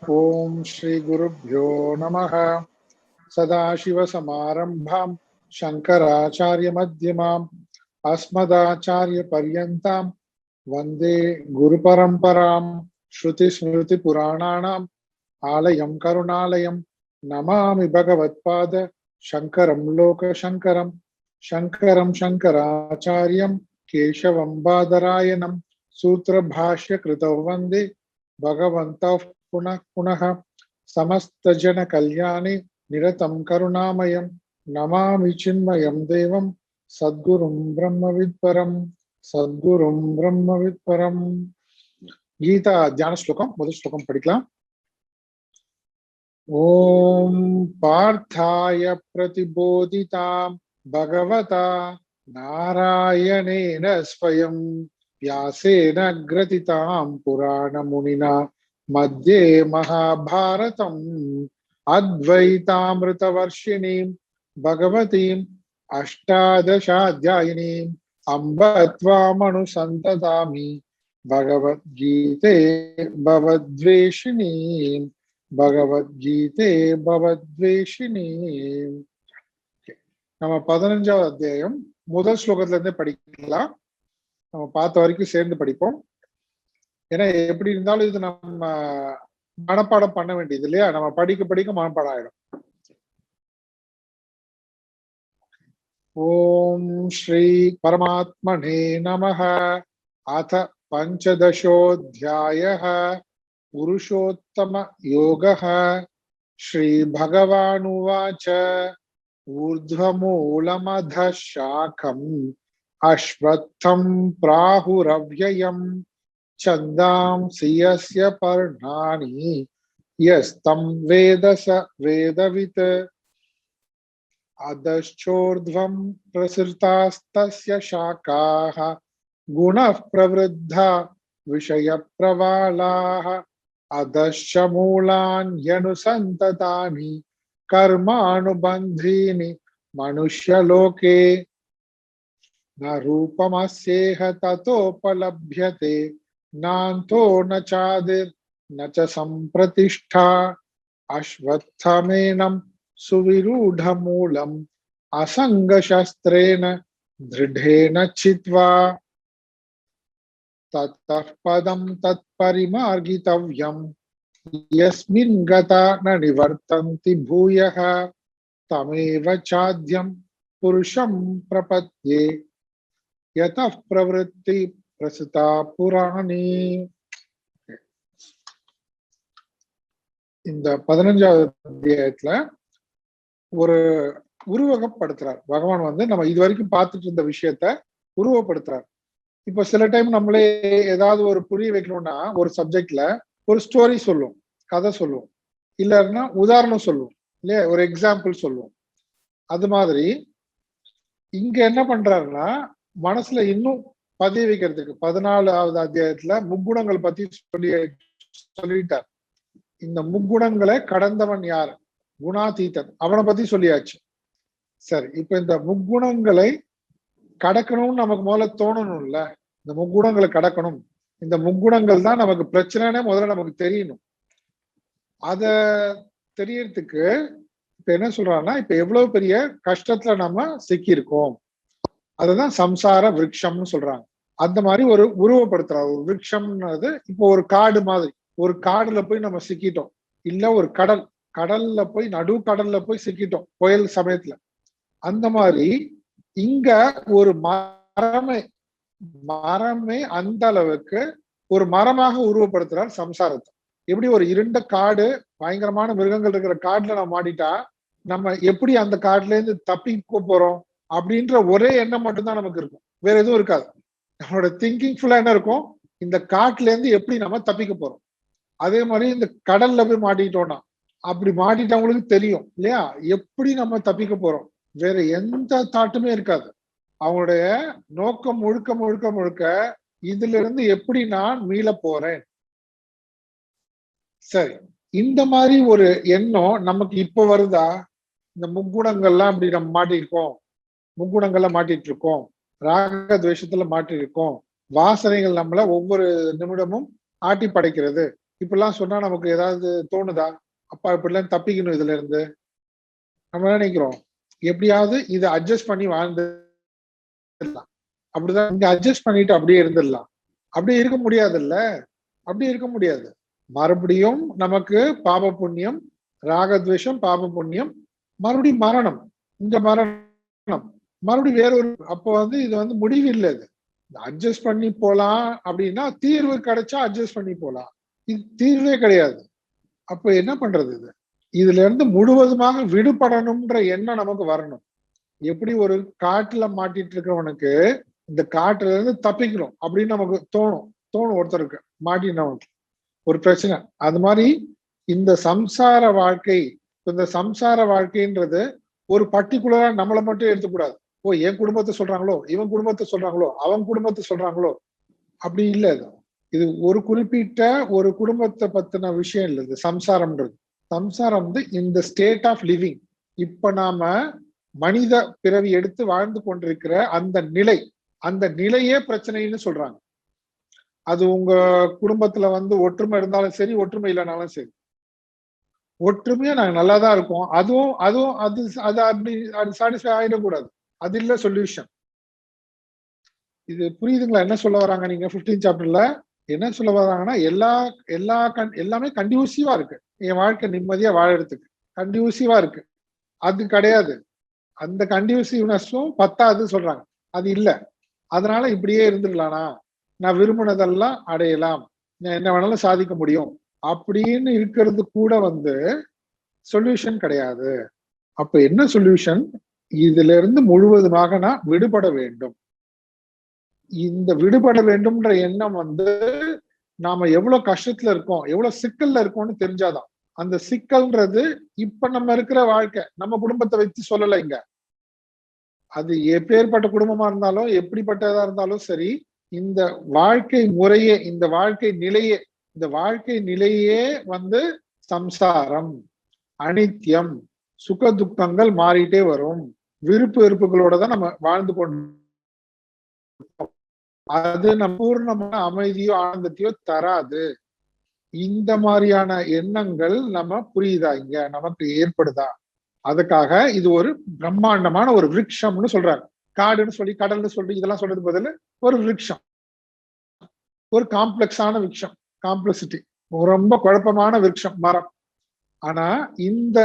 ओम श्री गुरुभ्यो नमः। सदाशिवसमारम्भां शंकराचार्यमध्यमाम् अस्मदाचार्यपर्यन्तां वन्दे गुरुपरम्परां। श्रुतिस्मृतिपुराणानाम् आलयं करुणालयं नमामि भगवत्पाद शंकरं लोकशंकरं। शंकरं शंकराचार्यं केशवं बादरायणं सूत्रभाष्यकृतौ वन्दे भगवन्तः पुनः पुनः। समस्तजनकल्याणे निरतं करुणामयं नमामि चिन्मयं देवं सद्गुरुं ब्रह्मविद्परं। सद्गुरुं ब्रह्मविद्परं। गीता ध्यान श्लोकम முதல் श्लोकम படிக்கலாம். ओम पार्थाय प्रतिबोधितां भगवता नारायणेन स्वयं व्यासेन ग्रथितां पुराणमुनिना मध्ये महाभारतम् अद्वैतामृतवर्षिणीं भगवतीम् अष्टादशाध्यायिनीम् अम्ब त्वामनुसन्ततामि भगवद्गीते भवद्वेषिणीम् भगवद्गीते भवद्वेषिणीम्. நம்ம 15வது அத்தியாயம் முதல் ஸ்லோகத்துல இருந்தே படிக்கலாம். நம்ம பார்த்த வரைக்கும் சேர்ந்து படிப்போம். ஏன்னா எப்படி இருந்தாலும் இது நம்ம மனப்பாடம் பண்ண வேண்டியது இல்லையா? நம்ம படிக்க படிக்க மனப்பாடம் ஆயிடும். ஓம் ஸ்ரீ பரமாத்மனே நமः. அத பஞ்சதசோऽध्यायः पुरुषोत्तम योगः. श्री भगवानुवाच ऊर्ध्वमूलमधः शाखम् अश्वत्थं प्राहुरव्ययम् छन्दांसि यस्य पर्णानि यस्तं वेद स वेदवित् अधश्चोर्ध्वं प्रसृतास्तस्य शाखाः गुणः प्रवृद्धा विषयप्रवालाः अधश्च मूलान्यनुसन्ततानि कर्मानुबन्धीनि मनुष्यलोके न रूपमस्येह ततोपलभ्यते नान्तो न चादिर्न च सम्प्रतिष्ठा अश्वत्थमेनं सुविरूढमूलम् असङ्गशस्त्रेण दृढेन छित्त्वा ततः पदं तत्परिमार्गितव्यम् यस्मिन् गता न निवर्तन्ति भूयः तमेव चाद्यं पुरुषं प्रपद्ये यतः प्रवृत्ति प्रसृता पुराणी. இந்த 15வது அத்தியாயத்துல ஒரு உருவகப்படுத்துறார் பகவான். நம்ம இது வரைக்கும் பார்த்துட்டு இருந்த விஷயத்த உருவப்படுத்துறார். இப்ப சில டைம் நம்மளே ஏதாவது ஒரு புரிய வைக்கணும்னா ஒரு சப்ஜெக்ட்ல ஒரு ஸ்டோரி சொல்லுவோம், கதை சொல்லுவோம், இல்லைன்னா உதாரணம் சொல்லுவோம் இல்லையா, ஒரு எக்ஸாம்பிள் சொல்லுவோம். அது மாதிரி இங்க என்ன பண்றாருன்னா மனசுல இன்னும் பதிய வைக்கிறதுக்கு 14வது அத்தியாயத்துல முக்குணங்கள் பத்தி சொல்லிட்டார். இந்த முக்குணங்களை கடந்தவன் யார்? குணாதீதன். அவனை பத்தி சொல்லியாச்சு. சரி, இப்ப இந்த முக்குணங்களை கடக்கணும்னு நமக்கு முதல்ல தோணணும்ல. இந்த முக்குணங்களை கடக்கணும், இந்த முக்குணங்கள் தான் நமக்கு பிரச்சனைனே முதல்ல நமக்கு தெரியணும். அத தெரியறதுக்கு இப்ப என்ன சொல்றாங்கன்னா, இப்ப எவ்வளவு பெரிய கஷ்டத்துல நம்ம சிக்கி இருக்கோம், அதுதான் சம்சார விருட்சம்னு சொல்றாங்க. அந்த மாதிரி ஒரு உருவப்படுத்துறாங்க. ஒரு விருட்சம்ன்றது இப்போ ஒரு காடு மாதிரி. ஒரு காடுல போய் நம்ம சிக்கிட்டோம், இல்ல ஒரு கடல்ல போய் நடு கடல்ல போய் சிக்கிட்டோம் புயல் சமயத்துல. அந்த மாதிரி இங்க ஒரு மரமே அந்த அளவுக்கு ஒரு மரமாக உருவப்படுத்துறார் சம்சாரத்தை. எப்படி ஒரு இருண்ட காடு, பயங்கரமான மிருகங்கள் இருக்கிற காட்டுல நம்ம மாட்டிட்டா நம்ம எப்படி அந்த காட்டுல இருந்து தப்பிக்க போறோம் அப்படின்ற ஒரே எண்ணம் மட்டும்தான் நமக்கு இருக்கும், வேற எதுவும் இருக்காது. நம்மளோட திங்கிங் ஃபுல்லா என்ன இருக்கும்? இந்த காட்டுல இருந்து எப்படி நம்ம தப்பிக்க போறோம். அதே மாதிரி இந்த கடல்ல போய் மாட்டிக்கிட்டோம்னா, அப்படி மாட்டிட்டவங்களுக்கு தெரியும் இல்லையா எப்படி நம்ம தப்பிக்க போறோம். வேற எந்த தாட்டுமே இருக்காது. அவங்களுடைய நோக்கம் முழுக்க முழுக்க முழுக்க இதுல இருந்து எப்படி நான் மீள போறேன். சரி, இந்த மாதிரி ஒரு எண்ணம் நமக்கு இப்ப வருதா? இந்த முக்குணங்கள்லாம் இப்படி நம்ம மாட்டிருக்கோம், முக்குணங்கள்ல மாட்டிட்டு இருக்கோம், ராக துவேஷத்துல மாட்டிருக்கோம், வாசனைகள் நம்மள ஒவ்வொரு நிமிடமும் ஆட்டி படைக்கிறது, இப்படிலாம் சொன்னா நமக்கு ஏதாவது தோணுதா? அப்பா இப்படிலாம் தப்பிக்கணும் இதுல இருந்து. நம்ம என்ன நினைக்கிறோம், எப்படியாவது இதை அட்ஜஸ்ட் பண்ணி வாழ்ந்துடலாம். அப்படிதான் இங்க அட்ஜஸ்ட் பண்ணிட்டு அப்படியே இருந்துடலாம். அப்படியே இருக்க முடியாதுல்ல. அப்படி இருக்க முடியாது. மறுபடியும் நமக்கு பாப புண்ணியம், ராகத்வேஷம், பாப புண்ணியம், மறுபடியும் மரணம். இந்த மரணம் மறுபடியும் வேறொரு, அப்போ வந்து இது வந்து முடிவு இல்லை. இது அட்ஜஸ்ட் பண்ணி போலாம் அப்படின்னா தீர்வு கிடைச்சா அட்ஜஸ்ட் பண்ணி போலாம். இது தீர்வே கிடையாது. அப்ப என்ன பண்றது? இது இதுல இருந்து முழுவதுமாக விடுபடணும்ன்ற எண்ணம் நமக்கு வரணும். எப்படி ஒரு காட்டுல மாட்டிட்டு இருக்கிறவனுக்கு இந்த காட்டுல இருந்து தப்பிக்கணும் அப்படின்னு நமக்கு தோணும் ஒருத்தருக்கு மாட்டினவனுக்கு ஒரு பிரச்சனை. அது மாதிரி இந்த சம்சார வாழ்க்கை, இந்த சம்சார வாழ்க்கைன்றது ஒரு பர்டிகுலரா நம்மளை மட்டும் எடுத்துக்கூடாது. ஓ, என் குடும்பத்தை சொல்றாங்களோ, இவன் குடும்பத்தை சொல்றாங்களோ, அவன் குடும்பத்தை சொல்றாங்களோ, அப்படி இல்லை. இது ஒரு குறிப்பிட்ட ஒரு குடும்பத்தை பத்தின விஷயம் இல்லை. இது சம்சாரம்ன்றது. சம்சாரம் வந்து இந்த ஸ்டேட் ஆஃப் லிவிங். இப்ப நாம மனித பிறவி எடுத்து வாழ்ந்து கொண்டிருக்கிற அந்த நிலை, அந்த நிலையே பிரச்சனைன்னு சொல்றாங்க. அது உங்க குடும்பத்துல வந்து ஒற்றுமை இருந்தாலும் சரி, ஒற்றுமை இல்லைனாலும் சரி, ஒற்றுமையா நாங்க நல்லா தான் இருக்கோம். அதுவும் அதுவும் அது அது அப்படி அது சாட்டிஸ்ஃபை ஆயிடக்கூடாது. அது இல்ல சொல்யூஷன். இது புரியுதுங்களா என்ன சொல்ல வராங்க? நீங்க 15 சாப்டர்ல என்ன சொல்ல வராங்கன்னா, எல்லாமே கண்டியூசிவா இருக்கு. என் வாழ்க்கை நிம்மதியா வாழறதுக்கு கண்டியூசிவா இருக்கு. அது கிடையாது. அந்த கண்டியூசிவ்னஸும் பத்தாது சொல்றாங்க. அது இல்ல. அதனால இப்படியே இருந்துடலானா, நான் விரும்பினதெல்லாம் அடையலாம், நான் என்ன வேணாலும் சாதிக்க முடியும் அப்படின்னு இருக்கிறது கூட வந்து சொல்யூஷன் கிடையாது. அப்ப என்ன சொல்யூஷன்? இதுல இருந்து முழுவதுமாக நான் விடுபட வேண்டும். இந்த விடுபட வேண்டும்ன்ற எண்ணம் வந்து நாம எவ்வளவு கஷ்டத்துல இருக்கோம், எவ்வளவு சிக்கல்ல இருக்கோம்னு தெரிஞ்சாதான். அந்த சிக்கல்ன்றது இப்ப நம்ம இருக்கிற வாழ்க்கை, நம்ம குடும்பத்தை வச்சு சொல்லல இங்க. அது எப்பேற்பட்ட குடும்பமா இருந்தாலும், எப்படிப்பட்டதா இருந்தாலும் சரி, இந்த வாழ்க்கை முறையே, இந்த வாழ்க்கை நிலையே வந்து சம்சாரம், அனித்தியம், சுக துக்கங்கள் மாறிட்டே வரும். விருப்பு வெறுப்புகளோட தான் நம்ம வாழ்ந்து கொண்டு, அது நம்ம பூர்ணமான அமைதியோ ஆனந்தத்தையோ தராது. இந்த மாதிரியான எண்ணங்கள் நம்ம புரியுதா, இங்க நமக்கு ஏற்படுதா? அதுக்காக இது ஒரு பிரம்மாண்டமான ஒரு விருட்சம்னு சொல்றாங்க. காடுன்னு சொல்லி, கடல்னு சொல்லி இதெல்லாம் சொல்றது பதில் ஒரு விருட்சம், ஒரு காம்ப்ளெக்ஸான விருட்சம், காம்ப்ளெக்சிட்டி, ரொம்ப குழப்பமான விருட்சம், மரம். ஆனா இந்த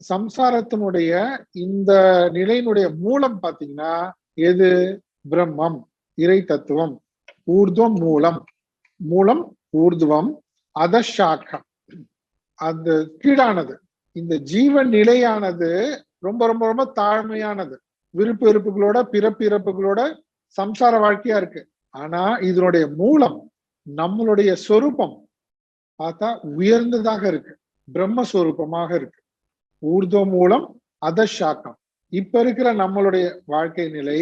சம்சாரத்தினுடைய இந்த நிலையினுடைய மூலம் பாத்தீங்கன்னா எது? பிரம்மம், இறை தத்துவம். ஊர்துவம் மூலம், மூலம் ஊர்துவம், அதஷாக்கம், அது கீழானது. இந்த ஜீவன் நிலையானது ரொம்ப ரொம்ப ரொம்ப தாழ்மையானது. விருப்பு வெறுப்புகளோட, பிறப்பு இறப்புகளோட சம்சார வாழ்க்கையா இருக்கு. ஆனா இதனுடைய மூலம், நம்மளுடைய சொரூபம் பார்த்தா உயர்ந்ததாக இருக்கு, பிரம்மஸ்வரூபமாக இருக்கு. ஊர்துவ மூலம், அதஷாக்கம். இப்ப இருக்கிற நம்மளுடைய வாழ்க்கை நிலை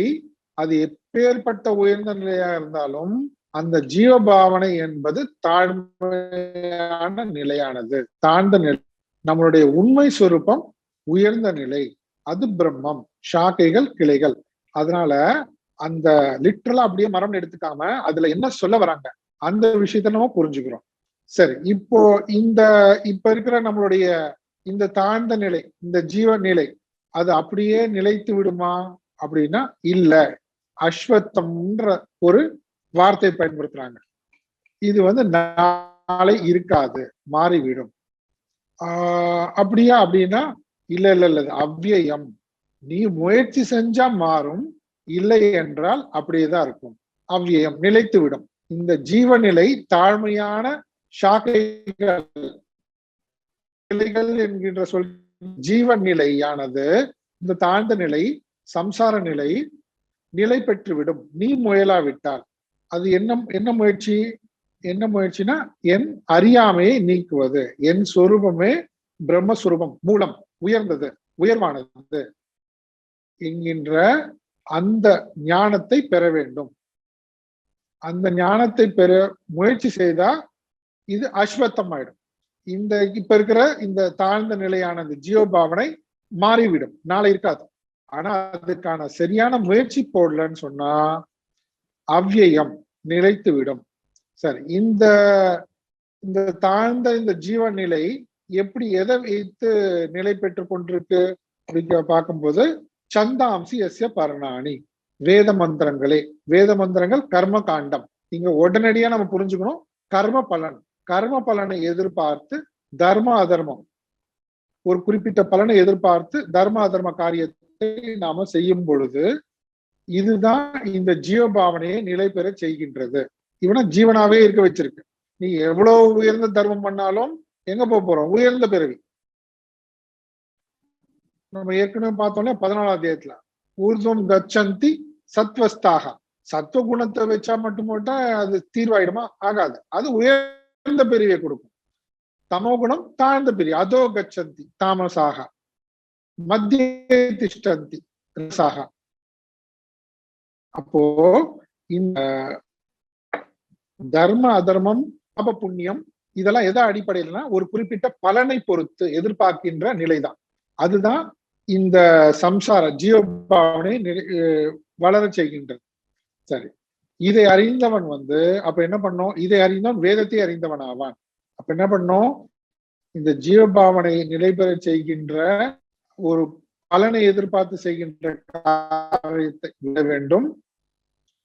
அது எப்பேற்பட்ட உயர்ந்த நிலையா இருந்தாலும் அந்த ஜீவபாவனை என்பது தாழ்மையான நிலையானது, தாழ்ந்த நிலை. நம்மளுடைய உண்மை சொரூபம் உயர்ந்த நிலை, அது பிரம்மம், சாக்கைகள், கிளைகள். அதனால அந்த லிட்டரலா அப்படியே மரம் எடுத்துக்காம அதுல என்ன சொல்ல வராங்க அந்த விஷயத்த நம்ம புரிஞ்சுக்கிறோம். சரி, இப்போ இப்ப இருக்கிற நம்மளுடைய இந்த தாழ்ந்த நிலை, இந்த ஜீவ நிலை, அது அப்படியே நிலைத்து விடுமா அப்படின்னா இல்ல. அஸ்வத்தம்ன்ற ஒரு வார்த்தை பயன்படுத்துறாங்க. இது வந்து நாளை இருக்காது, மாறிவிடும். அப்படியா அப்படின்னா இல்ல இல்ல இல்ல, அவ்வியம். நீ முயற்சி செஞ்சா மாறும், இல்லை என்றால் அப்படியேதான் இருக்கும். அவ்வியம், நிலைத்து விடும். இந்த ஜீவநிலை தாழ்மையான ஷாக்கைகள் என்கின்ற சொல், ஜீவன் நிலையானது, இந்த தாழ்ந்த நிலை, சம்சார நிலை நிலை பெற்றுவிடும் நீ முயலாவிட்டால். அது என்ன முயற்சி? என்ன முயற்சினா என் அறியாமையை நீக்குவது. என் சொரூபமே பிரம்மஸ்வரூபம், மூலம், உயர்ந்தது, உயர்வானது என்கின்ற அந்த ஞானத்தை பெற வேண்டும். அந்த ஞானத்தை பெற முயற்சி செய்தா இது அஸ்வத்தம் ஆயிடும். இந்த இப்ப இருக்கிற இந்த தாழ்ந்த நிலையான ஜீவபாவனை மாறிவிடும், நாளை இருக்காது. ஆனா அதுக்கான சரியான முயற்சி போடலன்னு சொன்னா அவ்வியம், நிலைத்து விடும். சரி, இந்த இந்த தாழ்ந்த இந்த ஜீவ நிலை எப்படி எதை வைத்து நிலை பெற்று கொண்டிருக்கு அப்படின்னு பார்க்கும்போது சந்தாம்சி எஸ்ய பர்ணாணி, வேத மந்திரங்களே. வேத மந்திரங்கள் கர்ம காண்டம். இங்க உடனடியா நம்ம புரிஞ்சுக்கணும், கர்ம பலன். கர்ம பலனை எதிர்பார்த்து தர்ம அதர்மம், ஒரு குறிப்பிட்ட பலனை எதிர்பார்த்து தர்ம அதர்ம காரியத்தை நாம செய்யும் பொழுது இதுதான் இந்த ஜீவபாவனையை நிலை பெற செய்கின்றது. இவனை ஜீவனாவே இருக்க வச்சிருக்கு. நீ எவ்வளவு உயர்ந்த தர்மம் பண்ணாலும் எங்க போறோம்? உயர்ந்த பிறவி. நம்ம ஏற்கனவே பார்த்தோம்னா 14ஆம் அத்தியாயத்துல ஊர்துவம் கச்சந்தி சத்வஸ்தாக. சத்துவ குணத்தை வச்சா மட்டும் அது தீர்வாயிடுமா? ஆகாது. அது உயர்ந்த பிரிவை கொடுக்கும். தமோ குணம் தாழ்ந்த பிரிவு. அதோ கச்சந்தி தாமசாக, மத்திய திஷ்டந்தி ரசாக. அப்போ இந்த தர்ம அதர்மம் பாப புண்ணியம் இதெல்லாம் எதை அடிப்படையில்னா ஒரு குறிப்பிட்ட பலனை பொறுத்து எதிர்பார்க்கின்ற நிலைதான். அதுதான் இந்த சம்சார ஜீவபாவனை வளர செய்கின்றது. சரி, இதை அறிந்தவன் அப்ப என்ன பண்ணோம்? இதை அறிந்தவன் வேதத்தை அறிந்தவன் ஆவான். அப்ப என்ன பண்ணோம்? இந்த ஜீவபாவனை நிலை பெற செய்கின்ற ஒரு பலனை எதிர்பார்த்து செய்கின்ற காரியத்தை விட வேண்டும்.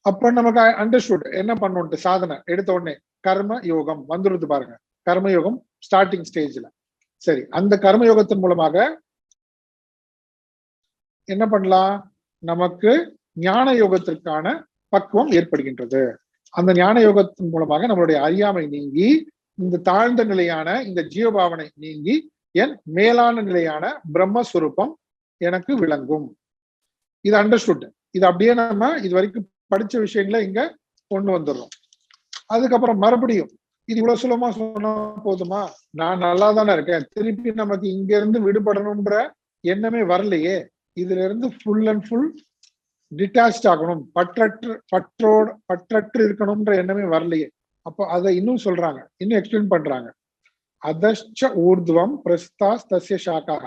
அப்ப நமக்கு அண்டர்ஸ்டுட் என்ன பண்ணோன்ட்டு சாதனை எடுத்த உடனே கர்ம யோகம் வந்துருது பாருங்க. கர்மயோகம் ஸ்டார்டிங் ஸ்டேஜ்ல. சரி, அந்த கர்மயோகத்தின் மூலமாக என்ன பண்ணலாம்? நமக்கு ஞான யோகத்திற்கான பக்குவம் ஏற்படுகின்றது. அந்த ஞான யோகத்தின் மூலமாக நம்மளுடைய அறியாமை நீங்கி இந்த தாழ்ந்த நிலையான இந்த ஜீவபாவனை நீங்கி என் மேலான நிலையான பிரம்மஸ்வரூபம் எனக்கு விளங்கும். இது அண்டர்ஸ்டுட். இது அப்படியே நம்ம இது வரைக்கும் படிச்ச விஷயங்களை இங்க கொண்டு வந்துடுறோம். அதுக்கப்புறம் மறுபடியும் இது இவ்வளவு சுலமா சொன்னா போதுமா? நான் நல்லா தானே இருக்கேன், திருப்பி நமக்கு இங்க இருந்து விடுபடணும்ன்ற எண்ணமே வரலையே. இதுல இருந்து ஃபுல் அண்ட் ஃபுல் டிட்டாச் ஆகணும், பற்றற்று இருக்கணும்ன்ற எண்ணமே வரலையே. அப்போ அதை இன்னும் சொல்றாங்க, இன்னும் எக்ஸ்பிளைன் பண்றாங்க. அதஷ்ச ஊர்துவம் பிரஸ்தாஸ் தஸ்ய சாக்காக.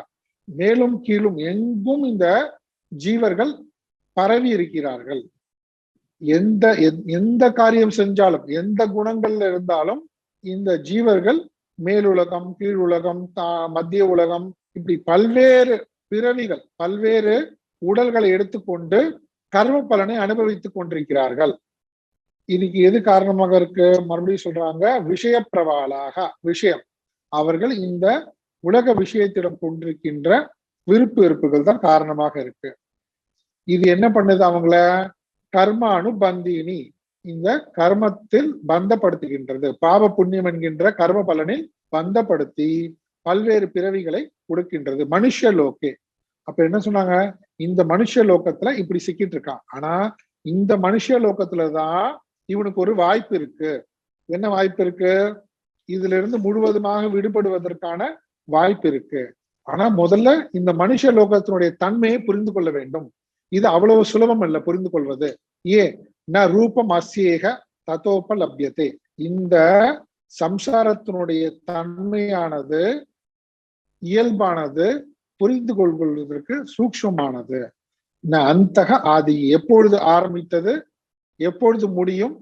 மேலும் கீழும் எங்கும் இந்த ஜீவர்கள் பரவி இருக்கிறார்கள். எந்த காரியம் செஞ்சாலும் எந்த குணங்கள்ல இருந்தாலும் இந்த ஜீவர்கள் மேலுலகம், கீழ் உலகம், மத்திய உலகம், இப்படி பல்வேறு பிறவிகள், பல்வேறு உடல்களை எடுத்துக்கொண்டு கர்ம பலனை அனுபவித்துக் கொண்டிருக்கிறார்கள். இதுக்கு எது காரணமாக இருக்கு? மறுபடியும் சொல்றாங்க, விஷய பிரவாளாக. விஷயம், அவர்கள் இந்த உலக விஷயத்திடம் கொண்டிருக்கின்ற விருப்பு வெறுப்புகள் தான் காரணமாக இருக்கு. இது என்ன பண்ணுது? அவங்கள கர்மானு பந்தினி, இந்த கர்மத்தில் பந்தப்படுத்துகின்றது. பாவ புண்ணியம் என்கின்ற கர்ம பலனில் பந்தப்படுத்தி பல்வேறு பிறவிகளை கொடுக்கின்றது. மனுஷ லோகே. அப்ப என்ன சொன்னாங்க? இந்த மனுஷ லோகத்துல இப்படி சிக்கிட்டு இருக்கான். ஆனா இந்த மனுஷ லோகத்துலதான் இவனுக்கு ஒரு வாய்ப்பு இருக்கு. என்ன வாய்ப்பு இருக்கு? இதுல இருந்து முழுவதுமாக விடுபடுவதற்கான வாய்ப்பு இருக்கு. ஆனா முதல்ல இந்த மனுஷ லோகத்தினுடைய தன்மையை புரிந்து கொள்ள வேண்டும். இது அவ்வளவு சுலபம் அல்ல புரிந்து கொள்வது. ஏன்? ந ரூபம் அஸ்யேக ததோப லப்யதே. இந்த சம்சாரத்தினுடைய தன்மையானது, இயல்பானது புரிந்து கொள்வதற்கு சூக்ஷ்மமானது. அந்தக ஆதி, எப்பொழுது ஆரம்பித்தது, எப்பொழுது முடியும்,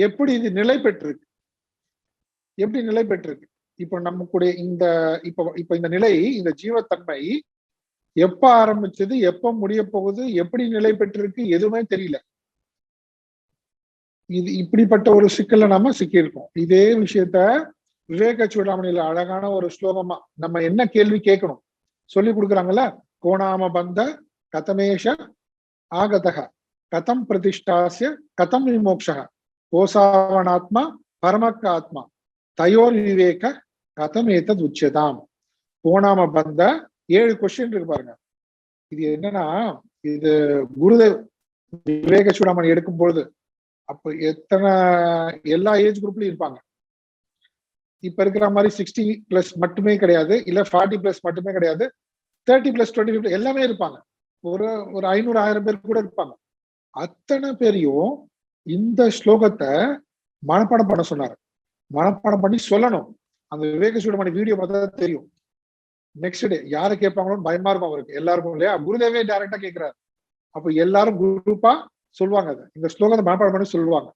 எப்படி இது நிலை பெற்றிருக்கு, எப்படி நிலை பெற்றிருக்கு. இப்ப நமக்குடைய இந்த இப்ப இந்த நிலை, இந்த ஜீவத்தன்மை எப்ப ஆரம்பிச்சது, எப்ப முடிய போகுது, எப்படி நிலை பெற்றிருக்கு, எதுவுமே தெரியல. இது இப்படிப்பட்ட ஒரு சிக்கல்ல நாம சிக்கியிருக்கோம். இதே விஷயத்த விவேக சூடாமணியில அழகான ஒரு ஸ்லோகமா நம்ம என்ன கேள்வி கேட்கணும் சொல்லி கொடுக்குறாங்கல்ல. கோணாம பந்த கதமேஷ ஆகதக கதம் பிரதிஷ்டாசிய கதம் விமோக்ஷக கோசாவனாத்மா பரமக்க ஆத்மா தயோர் விவேக கதம் ஏத்தது உச்சதாம். கோணாம பந்த 7 கொஸ்டின் இருக்கு பாருங்க. இது என்னன்னா, இது குருதேவ் விவேக சூடாமணி எடுக்கும் பொழுது அப்ப எல்லா ஏஜ் குரூப்லயும் இருப்பாங்க. இப்ப இருக்கிற மாதிரி 60+ மட்டுமே கிடையாது, இல்ல 40+ மட்டுமே கிடையாது, 30+, 20+ எல்லாமே இருப்பாங்க. ஒரு 500-1000 பேர் கூட இருப்பாங்க. அத்தனை பேரையும் இந்த ஸ்லோகத்தை மனப்பாடம் பண்ண சொன்னாரு. மனப்பாடம் பண்ணி சொல்லணும். அந்த விவேக சூடாமணி வீடியோ பார்த்தா தெரியும். நெக்ஸ்ட் டே யாரை கேட்பாங்களோன்னு பயமா இருக்கும் அவருக்கு, எல்லாருக்கும் இல்லையா. குருதேவே டைரக்டா கேட்கிறாரு. அப்ப எல்லாரும் குரூப்பா சொல்லுவாங்க. இந்த ஸ்லோகத்தை மனப்பாடம் பண்ணி சொல்லுவாங்க.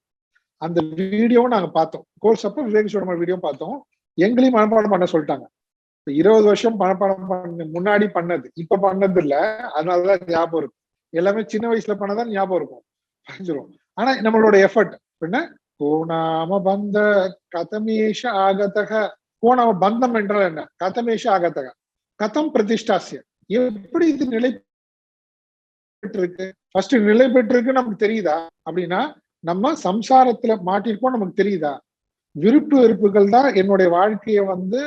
அந்த வீடியோவும் நாங்க பார்த்தோம். கோர்ஸ் அப்ப விவேக சூடாமணி வீடியோ பார்த்தோம். எங்களையும் மனப்பாடம் பண்ண சொல்லிட்டாங்க. 20 வருஷம் மனப்பாடம் முன்னாடி பண்ணது இப்ப பண்ணது இல்ல, அதனாலதான் ஞாபகம் இருக்கும். எல்லாமே சின்ன வயசுல பண்ணதான் ஞாபகம் இருக்கும், புரிஞ்சிடும். ஆனா நம்மளோட எஃபர்ட் என்ன, கோணாம பந்த கதமேஷ ஆகதக. கோணாம பந்தம் என்றால் என்ன, கதமேஷ ஆகதக, கதம் பிரதிஷ்டாசிய, எப்படி இது நிலை பெற்றிருக்கு. ஃபர்ஸ்ட் நிலை பெற்றிருக்கு நமக்கு தெரியுதா அப்படின்னா, நம்ம சம்சாரத்துல மாட்டிருக்கோம் நமக்கு தெரியுதா. விருப்பு வெறுப்புகள் தான் என்னுடைய வாழ்க்கையை வந்து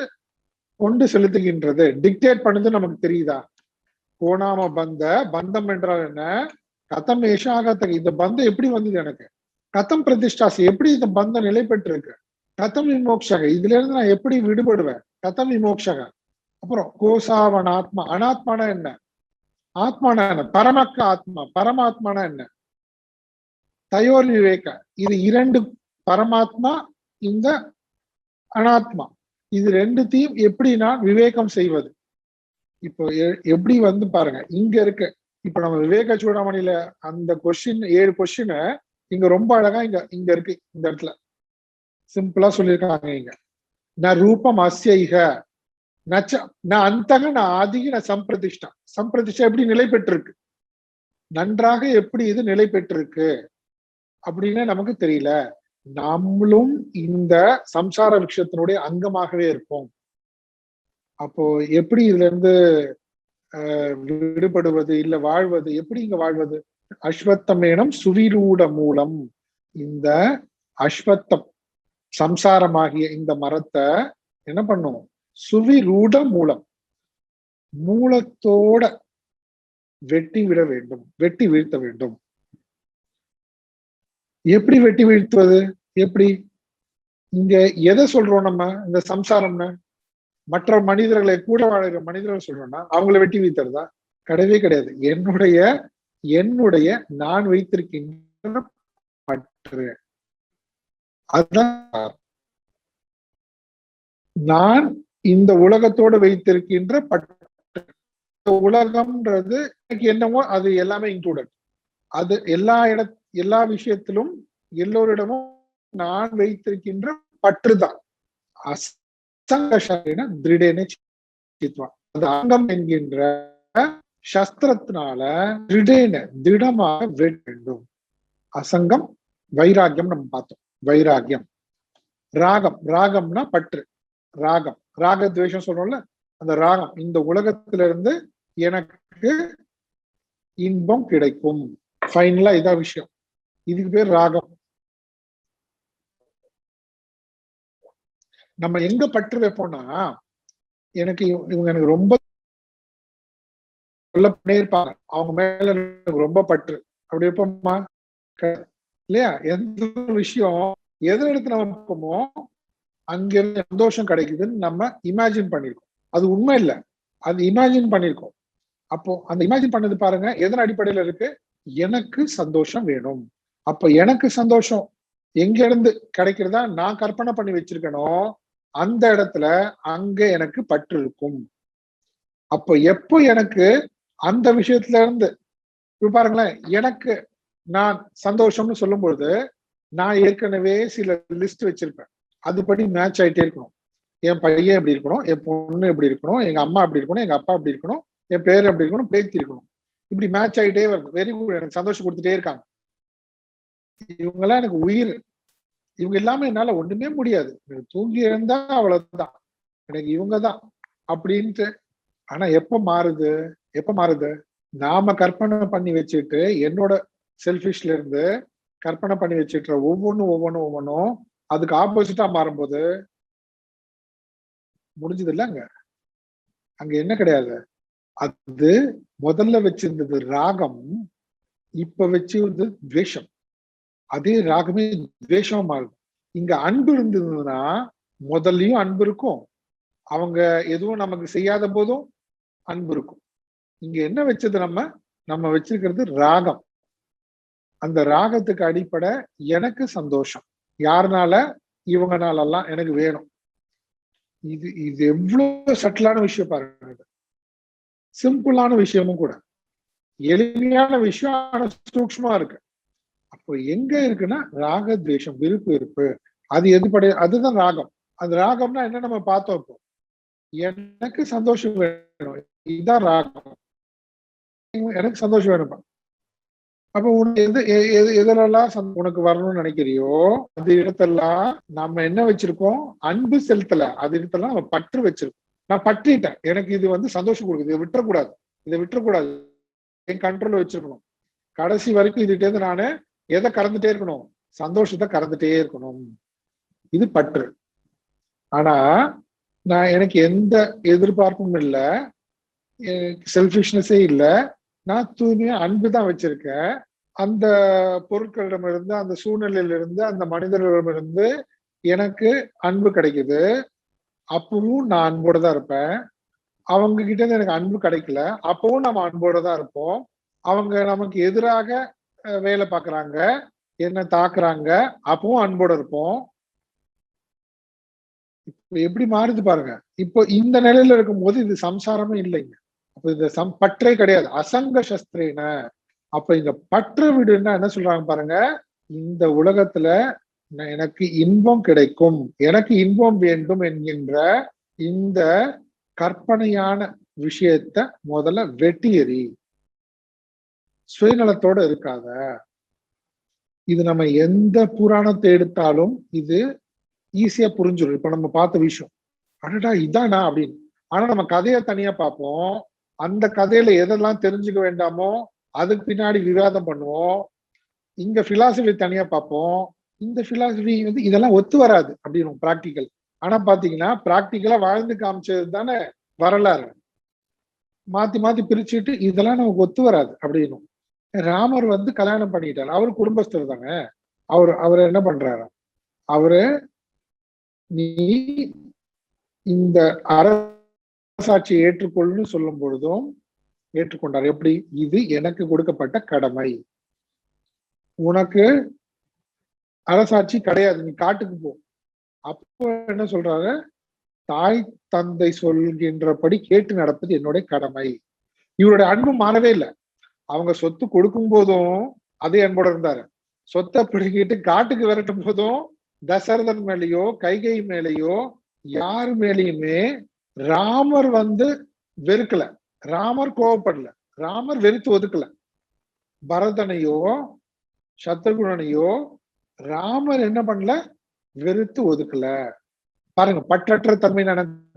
கொண்டு செலுத்துகின்றது, டிக்டேட் பண்ணுது நமக்கு தெரியுதா. கோணாம பந்த, பந்தம் என்றால் என்ன, கதம் ஏஷாகத்தக, இந்த பந்தம் எப்படி வந்தது எனக்கு, கதம் பிரதிஷ்டாசி, எப்படி இந்த பந்தம் நிலை பெற்றிருக்கு, கதம் விமோக்ஷக, இதுல இருந்து நான் எப்படி விடுபடுவேன், கதம் விமோக்ஷக. அப்புறம் கோசாவன் ஆத்மா, அனாத்மான என்ன, ஆத்மான என்ன, பரமக்க ஆத்மா, பரமாத்மான என்ன, தயோர் விவேக, இது இரண்டு, பரமாத்மா இந்த அனாத்மா, இது ரெண்டுத்தையும் எப்படி நான் விவேகம் செய்வது. இப்போ எப்படி வந்து பாருங்க, இங்க இருக்கு. இப்ப நம்ம விவேக சூடாமணியில அந்த கொஸ்டின் 7 கொஸ்டின் இங்க ரொம்ப அழகா இங்க இங்க இருக்கு. இந்த இடத்துல சிம்பிளா சொல்லியிருக்காங்க. இங்க ந ரூபம் அஸ்யைக நச்ச ந அந்தக ந ஆதிக ந சம்பிரதிஷ்டா. சம்பிரதிஷ்டா எப்படி நிலை பெற்றிருக்கு, நன்றாக எப்படி இது நிலை பெற்றிருக்கு அப்படின்னு நமக்கு தெரியல. நம்மளும் இந்த சம்சார விஷயத்தினுடைய அங்கமாகவே இருப்போம். அப்போ எப்படி இதுல இருந்து விடுபடுவது, இல்ல வாழ்வது, எப்படி இங்க வாழ்வது. அஸ்வத்தமேனம் சுவிரூட மூலம், இந்த அஸ்வத்தம் சம்சாரமாகிய இந்த மரத்தை என்ன பண்ணும், சுவிரூட மூலம், மூலத்தோட வெட்டி விட வேண்டும், வெட்டி வீழ்த்த வேண்டும். எப்படி வெட்டி வீழ்த்துவது, எப்படி, இங்க எதை சொல்றோம் நம்ம, இந்த சம்சாரம்னு மற்ற மனிதர்களை, கூட வாழ்கிற மனிதர்கள் சொல்றோம்னா அவங்களை வெட்டி வீழ்த்துறதா, கிடையவே கிடையாது. என்னுடைய நான் வைத்திருக்கின்ற பற்று, அதுதான் நான் இந்த உலகத்தோடு வைத்திருக்கின்ற பற்று. உலகம்ன்றது எனக்கு என்னவோ அது எல்லாமே இன்க்ளூடட். அது எல்லா விஷயத்திலும் எல்லோரிடமும் நான் வைத்திருக்கின்ற பற்றுதான். அது அங்கம் என்கின்ற சஸ்திரத்தினால திடமாக வேண்டும். அசங்கம் வைராகியம் நம்ம பார்த்தோம். வைராகியம், ராகம், ராகம்னா பற்று, ராகம், ராக துவேஷம் சொல்றோம்ல, அந்த ராகம், இந்த உலகத்திலிருந்து எனக்கு இன்பம் கிடைக்கும், ஃபைனலா இதான் விஷயம், இதுக்கு பேர் ராகம். நம்ம எங்க பற்று வைப்போம்னா, இவங்க எனக்கு ரொம்ப பண்ணியிருப்பாங்க, அவங்க மேல எனக்கு ரொம்ப பற்று, அப்படி இருப்போமா இல்லையா. எந்த விஷயம் எதை எடுத்து நம்ம பார்ப்போமோ அங்க இருந்து சந்தோஷம் கிடைக்குதுன்னு நம்ம இமேஜின் பண்ணிருக்கோம். அது உண்மை இல்லை, அது இமேஜின் பண்ணிருக்கோம். அப்போ அந்த இமேஜின் பண்ணது பாருங்க எதன் அடிப்படையில இருக்கு, எனக்கு சந்தோஷம் வேணும். அப்ப எனக்கு சந்தோஷம் எங்க இருந்து கிடைக்கிறதா நான் கற்பனை பண்ணி வச்சிருக்கணும், அந்த இடத்துல அங்க எனக்கு பற்று இருக்கும். அப்போ எப்போ எனக்கு அந்த விஷயத்துல இருந்து, இப்ப பாருங்களேன், எனக்கு நான் சந்தோஷம்னு சொல்லும் பொழுது நான் ஏற்கனவே சில லிஸ்ட் வச்சிருப்பேன், அதுபடி மேட்ச் ஆயிட்டே இருக்கணும். என் பையன் எப்படி இருக்கணும், என் பொண்ணு எப்படி இருக்கணும், எங்க அம்மா எப்படி இருக்கணும், எங்க அப்பா எப்படி இருக்கணும், என் பேர் எப்படி இருக்கணும், பேத்தி இருக்கணும், இப்படி மேட்ச் ஆகிட்டே வருது. வெரி குட், எனக்கு சந்தோஷம் கொடுத்துட்டே இருக்காங்க. இவங்கெல்லாம் எனக்கு உயிர், இவங்க இல்லாம என்னால ஒண்ணுமே முடியாது, எனக்கு தூங்கி இருந்தா அவ்வளவுதான், எனக்கு இவங்கதான் அப்படின்ட்டு. ஆனா எப்ப மாறுது, நாம கற்பனை பண்ணி வச்சுட்டு, என்னோட செல்ஃபிஷ்ல இருந்து கற்பனை பண்ணி வச்சுட்டு ஒவ்வொன்னும் அதுக்கு ஆப்போசிட்டா மாறும்போது முடிஞ்சது இல்ல. அங்க என்ன கிடையாது, அது முதல்ல வச்சிருந்தது ராகம், இப்ப வச்சிருந்தது துவேஷம். அதே ராகமே துவேஷமா மாறுது. இங்க அன்பு இருந்ததுன்னா முதல்லயும் அன்பு இருக்கும், அவங்க எதுவும் நமக்கு செய்யாத போதும் அன்பு இருக்கும். இங்க என்ன வச்சது, நம்ம வச்சிருக்கிறது ராகம். அந்த ராகத்துக்கு அடிப்படை எனக்கு சந்தோஷம், யாருனால, இவங்கனாலெல்லாம் எனக்கு வேணும். இது எவ்வளவு சட்டிலான விஷயம் பாருங்க, சிம்பிளான விஷயமும் கூட, எளிமையான விஷயம், ஆனா சூக்ஷ்மா இருக்கு. அப்போ எங்க இருக்குன்னா ராக துவேஷம், விருப்பு வெறுப்பு, அது அதுதான் ராகம். அந்த ராகம்னா என்ன நம்ம பார்த்தோம். இப்போ எனக்கு சந்தோஷம் வேணும், இதுதான் ராகம். எனக்கு சந்தோஷம் வேணும்பா. அப்ப உனக்கு எதுலெல்லாம் உனக்கு வரணும்னு நினைக்கிறியோ அந்த இடத்தெல்லாம் நம்ம என்ன வச்சிருக்கோம், அன்பு செலுத்தல. அது இடத்தெல்லாம் நம்ம பற்று வச்சிருக்கோம். நான் பற்றிட்டேன், எனக்கு இது வந்து சந்தோஷம் கொடுக்குது, இதை விட்டுறக்கூடாது, இதை விட்டுறக்கூடாது, என் கண்ட்ரோல் வச்சிருக்கணும். கடைசி வரைக்கும் இதுகிட்ட இருந்து நானு எதை கறந்துட்டே இருக்கணும், சந்தோஷத்தை கறந்துட்டே இருக்கணும். இது பற்று. ஆனா நான் எனக்கு எந்த எதிர்பார்ப்பும் இல்லை, செல்ஃபிஷ்னஸே இல்லை, நான் தூய்மையா அன்பு தான் வச்சிருக்கேன். அந்த பொருட்களிடமிருந்து, அந்த சூழ்நிலையிலிருந்து, அந்த மனிதர்களிடமிருந்து எனக்கு அன்பு கிடைக்குது. அப்பவும் நான் அன்போட தான் இருப்பேன். அவங்க கிட்ட இருந்து எனக்கு அன்பு கிடைக்கல, அப்பவும் நம்ம அன்போட தான் இருப்போம். அவங்க நமக்கு எதிராக வேலை பார்க்கறாங்க, என்ன தாக்குறாங்க, அப்பவும் அன்போட இருப்போம். இப்ப எப்படி மாறுது பாருங்க. இப்போ இந்த நிலையில இருக்கும்போது இது சம்சாரமே இல்லைங்க. அப்ப இந்த பற்றே கிடையாது. அசங்க சஸ்திரேன. அப்ப இந்த பற்ற விடுன்னா என்ன சொல்றாங்க பாருங்க, இந்த உலகத்துல எனக்கு இன்பம் கிடைக்கும், எனக்கு இன்பம் வேண்டும் என்கின்ற இந்த கற்பனையான விஷயத்த முதல்ல வெட்டி எறி. சுயநலத்தோட இருக்காத. இது நம்ம எந்த புராணத்தை எடுத்தாலும் இது ஈஸியா புரிஞ்சிடும். இப்ப நம்ம பார்த்த விஷயம், அடடா இதானா அப்படின்னு. ஆனா நம்ம கதையை தனியா பார்ப்போம். அந்த கதையில எதெல்லாம் தெரிஞ்சுக்க வேண்டாமோ அதுக்கு பின்னாடி விவாதம் பண்ணுவோம். இங்க பிலாசபி தனியா பார்ப்போம். இந்த பிலாசபி வந்து இதெல்லாம் ஒத்து வராது அப்படின்னு பிராக்டிக்கல். ஆனா பாத்தீங்கன்னா பிராக்டிக்கலா வாழ்ந்து காமிச்சது தானே வரலாறு. மாத்தி மாத்தி பிரிச்சுட்டு இதெல்லாம் நமக்கு ஒத்து வராது அப்படின்னு. ராமர் வந்து கல்யாணம் பண்ணிட்டார், அவரு குடும்பஸ்தர் தாங்க. அவர் என்ன பண்றாரு, அவரு நீ இந்த அரசாட்சியை ஏற்றுக்கொள்ளுன்னு சொல்லும் பொழுதும் ஏற்றுக்கொண்டார். எப்படி, இது எனக்கு கொடுக்கப்பட்ட கடமை, உனக்கு அரசாட்சி கிடையாது, நீ காட்டுக்கு போ. அப்போ என்ன சொல்றாரு, தாய் தந்தை சொல்கின்றபடி கேட்டு நடப்பது என்னுடைய கடமை. இவருடைய அன்பு மாறவே இல்லை. அவங்க சொத்து கொடுக்கும் போதும் அதே அன்போட இருந்தாரு. சொத்தை பிடிக்கிட்டு காட்டுக்கு விரட்டும் போதும் தசரதன் மேலேயோ கைகை மேலேயோ யாரு மேலேயுமே ராமர் வந்து வெறுக்கல, ராமர் கோவப்படல, ராமர் வெறுத்து ஒதுக்கல. பரதனையோ சத்ருகுணனையோ ராமர் என்ன பண்ணல, வெறுத்து ஒதுக்கல. பாருங்க, பற்றற்ற தன்மை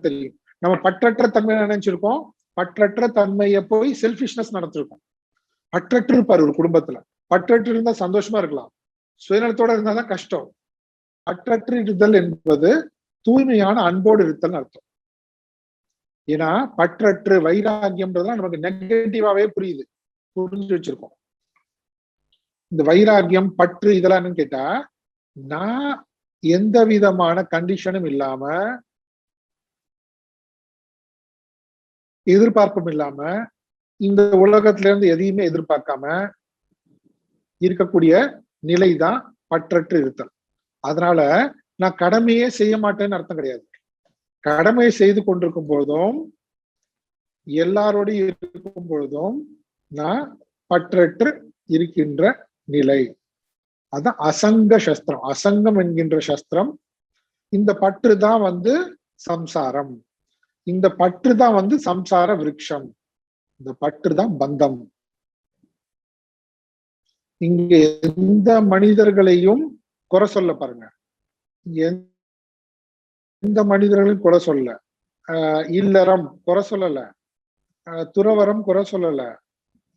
தெரியும். நம்ம பற்றற்ற தன்மை நினைச்சிருக்கோம், பற்றற்ற தன்மையை போய் செல்ஃபிஷ்னஸ் நடத்திருக்கோம். பற்றற்று இருப்பாரு ஒரு குடும்பத்துல. பற்றற்று இருந்தா சந்தோஷமா இருக்கலாம், சுயநலத்தோட இருந்தாதான் கஷ்டம். பற்றற்று இருத்தல் என்பது தூய்மையான அன்போடு இருத்தல் அர்த்தம். ஏன்னா பற்றற்று வைராகியம்ன்றதுலாம் நமக்கு நெகட்டிவாவே புரிஞ்சு வச்சிருக்கோம். இந்த வைராகியம் பற்று இதெல்லாம் என்னன்னு கேட்டா, நான் எந்த விதமான கண்டிஷனும் இல்லாம எதிர்பார்ப்பும் இல்லாம இந்த உலகத்துல இருந்து எதையுமே எதிர்பார்க்காம இருக்கக்கூடிய நிலைதான் பற்றற்று இருத்தல். அதனால நான் கடமையே செய்ய மாட்டேன்னு அர்த்தம் கிடையாது. கடமையை செய்து கொண்டிருக்கும் பொழுதும் எல்லாரோடையும் இருக்கும் பொழுதும் நான் பற்றற்று இருக்கின்ற நிலை, அதான் அசங்க சஸ்திரம். அசங்கம் என்கின்ற சஸ்திரம். இந்த பற்று தான் வந்து சம்சாரம், இந்த பற்று தான் வந்து சம்சார விருட்சம், இந்த பற்று தான் பந்தம். இங்க எந்த மனிதர்களையும் குறை சொல்ல பாருங்க, எந்த மனிதர்களையும் குறை சொல்ல, இல்லறம் குறை சொல்லல, துறவரம் குறை சொல்லல,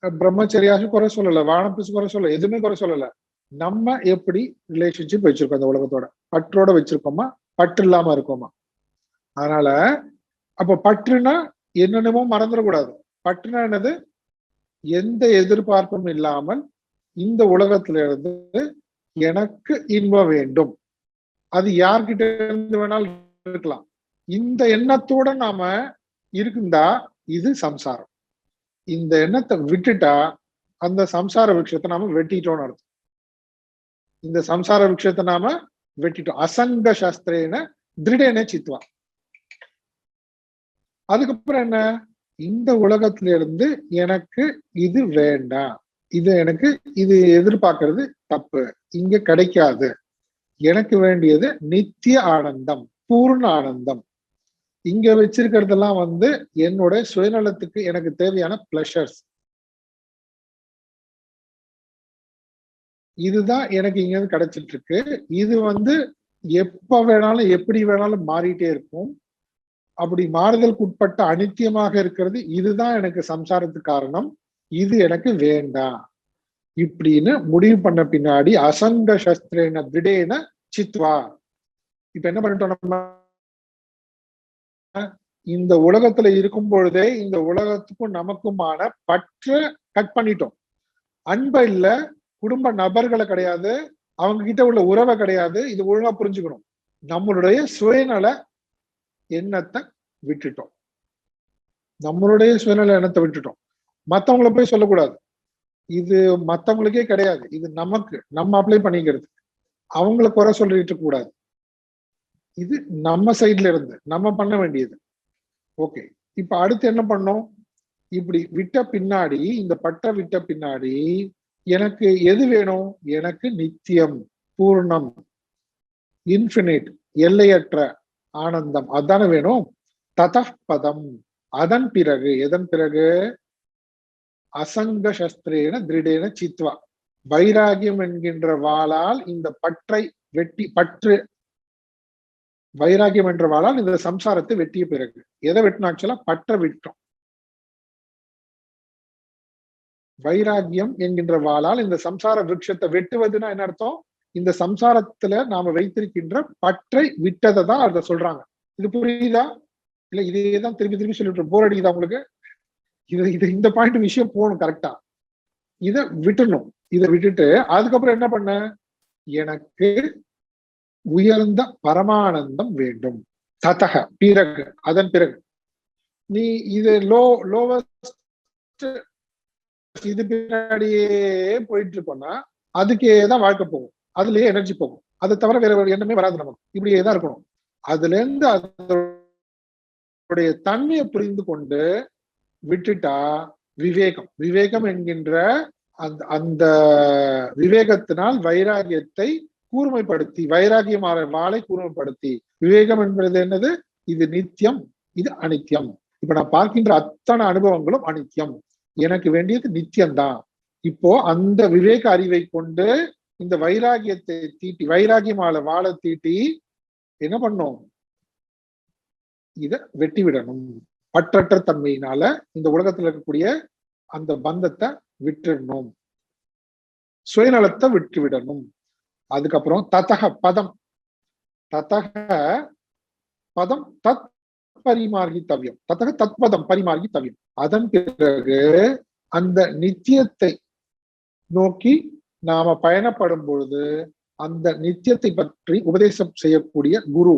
பிரம்மச்சரியாசும் குறை சொல்லல, வானப்பிசு குறை சொல்லல, எதுவுமே குறை சொல்லல. நம்ம எப்படி ரிலேஷன்ஷிப் வச்சிருக்கோம் அந்த உலகத்தோட, பற்றோட வச்சிருக்கோமா, பற்று இல்லாம இருக்கோமா? அதனால அப்ப பற்றுனா என்னென்னமோ மறந்துடக்கூடாது. பற்றுனா என்னது, எந்த எதிர்பார்ப்பும் இல்லாமல் இந்த உலகத்துல இருந்து எனக்கு இன்பம் வேண்டும், அது யார்கிட்ட இருந்து வேணாலும் இருக்கலாம். இந்த எண்ணத்தோட நாம இருக்குந்தா இது சம்சாரம். இந்த எண்ணத்தை விட்டுட்டா அந்த சம்சார விருட்சத்தை நாம வெட்டிட்டோம்னு அர்த்தம். இந்த சம்சார விருட்சத்தை நாம வெட்டிட்டோம். அசங்க சாஸ்திரேன திருடேன சித்வா. அதுக்கப்புறம் என்ன, இந்த உலகத்துல இருந்து எனக்கு இது வேண்டாம், இது எனக்கு இது எதிர்பார்க்கறது தப்பு, இங்க கிடைக்காது, எனக்கு வேண்டியது நித்திய ஆனந்தம், பூர்ண ஆனந்தம். இங்க வச்சிருக்கிறதெல்லாம் வந்து என்னோட சுயநலத்துக்கு எனக்கு தேவையான பிளஷர்ஸ். இதுதான் எனக்கு இங்க இருந்து கிடைச்சிட்டு இருக்கு. இது வந்து எப்ப வேணாலும் எப்படி வேணாலும் மாறிட்டே இருக்கும். அப்படி மாறுதலுக்கு உட்பட்ட அனித்தியமாக இருக்கிறது இதுதான் எனக்கு சம்சாரத்துக்கு காரணம், இது எனக்கு வேண்டாம் இப்படின்னு முடிவு பண்ண பின்னாடி அசங்க சஸ்திரேன திடேன சித்வா. இப்ப என்ன பண்ணிட்டோம் நம்ம, இந்த உலகத்துல இருக்கும் பொழுதே இந்த உலகத்துக்கும் நமக்குமான பற்ற கட் பண்ணிட்டோம். அன்ப இல்ல, குடும்ப நபர்களை கிடையாது, அவங்க கிட்ட உள்ள உறவை கிடையாது. இது ஒழுங்கா புரிஞ்சுக்கணும். நம்மளுடைய சுயநல எண்ணத்தை விட்டுட்டோம். நம்மளுடைய சுயநல எண்ணத்தை விட்டுட்டோம். மத்தவங்கள போய் சொல்லக்கூடாது, இது மத்தவங்களுக்கே கிடையாது, இது நமக்கு, நம்ம அப்ளை பண்ணிக்கிறது. அவங்கள குறை சொல்லிட்டு கூடாது. இது நம்ம சைட்ல இருந்து நம்ம பண்ண வேண்டியது. ஓகே, இப்ப அடுத்து என்ன பண்ணோம்? இப்படி விட்ட பின்னாடி, இந்த பற்ற விட்ட பின்னாடி எனக்கு எது வேணும்? எனக்கு நித்தியம், பூர்ணம், இன்ஃபினிட், எல்லையற்ற ஆனந்தம், அதான வேணும். ததப்பதம், அதன் பிறகு, எதன் பிறகு? அசங்க சஸ்திரேன திருடேன சித்வா, வைராகியம் என்கின்ற வாளால் இந்த பற்றை வெட்டி, பற்று வைராகியம் என்ற வாளால் இந்த சம்சாரத்தை வெட்டிய பிறகு, எதை வெட்டினா? ஆக்சுவலா பற்ற விட்டோம். வைராகியம் என்கின்ற வாளால் இந்த சம்சார விருட்சத்தை வெட்டுவதுன்னா என்ன அர்த்தம்? இந்த சம்சாரத்துல நாம வைத்திருக்கின்ற பற்றை விட்டதை தான் அதை சொல்றாங்க. இது புரியுதா? இல்ல இதையேதான் திருப்பி திருப்பி சொல்லிட்டு போர் அடிக்குதா உங்களுக்கு? இது இந்த பாயிண்ட் விஷயம் போகணும் கரெக்டா. இதை விட்டுணும். இதை விட்டுட்டு அதுக்கப்புறம் என்ன பண்ண? எனக்கு உயர்ந்த பரமானந்தம் வேண்டும். ததக, பிறகு, அதன் பிறகு. நீ இது லோவஸ்ட் இது பின்னாடியே போயிட்டு இருக்கோம்னா அதுக்கேதான் வாழ்க்கை போகும், அதுலயே எனர்ஜி போகும். அதை தவிர வேற ஒரு எண்ணமே வராது நமக்கு. இப்படியே தான் இருக்கணும். அதுல இருந்து அதனுடைய தன்மையை புரிந்து கொண்டு விட்டுட்டா விவேகம், விவேகம் என்கின்ற அந்த விவேகத்தினால் வைராகியத்தை கூர்மைப்படுத்தி, வைராகியமான வாளை கூர்மைப்படுத்தி, விவேகம் என்பது என்னது? இது நித்தியம், இது அனித்தியம். இப்ப நான் பார்க்கின்ற அத்தனை அனுபவங்களும் அனித்தியம், எனக்கு வேண்டியது நித்தியம்தான். இப்போ அந்த விவேக அறிவை கொண்டு இந்த வைராகியத்தை தீட்டி, வைராகியமால வாழை தீட்டி என்ன பண்ணும்? இத வெட்டி விடணும். பற்றற்ற தன்மையினால இந்த உலகத்துல இருக்கக்கூடிய அந்த பந்தத்தை விட்டுடணும், சுயநலத்தை விட்டு விடணும். அதுக்கப்புறம் ததக பதம், ததக பதம் தத் பரிமார்கித்தவ்யம், ததக தத்பதம் பரிமார்கித்தவ்யம். அதன் பிறகு அந்த நித்தியத்தை நோக்கி நாம பயணப்படும் பொழுது அந்த நித்தியத்தை பற்றி உபதேசம் செய்யக்கூடிய குரு,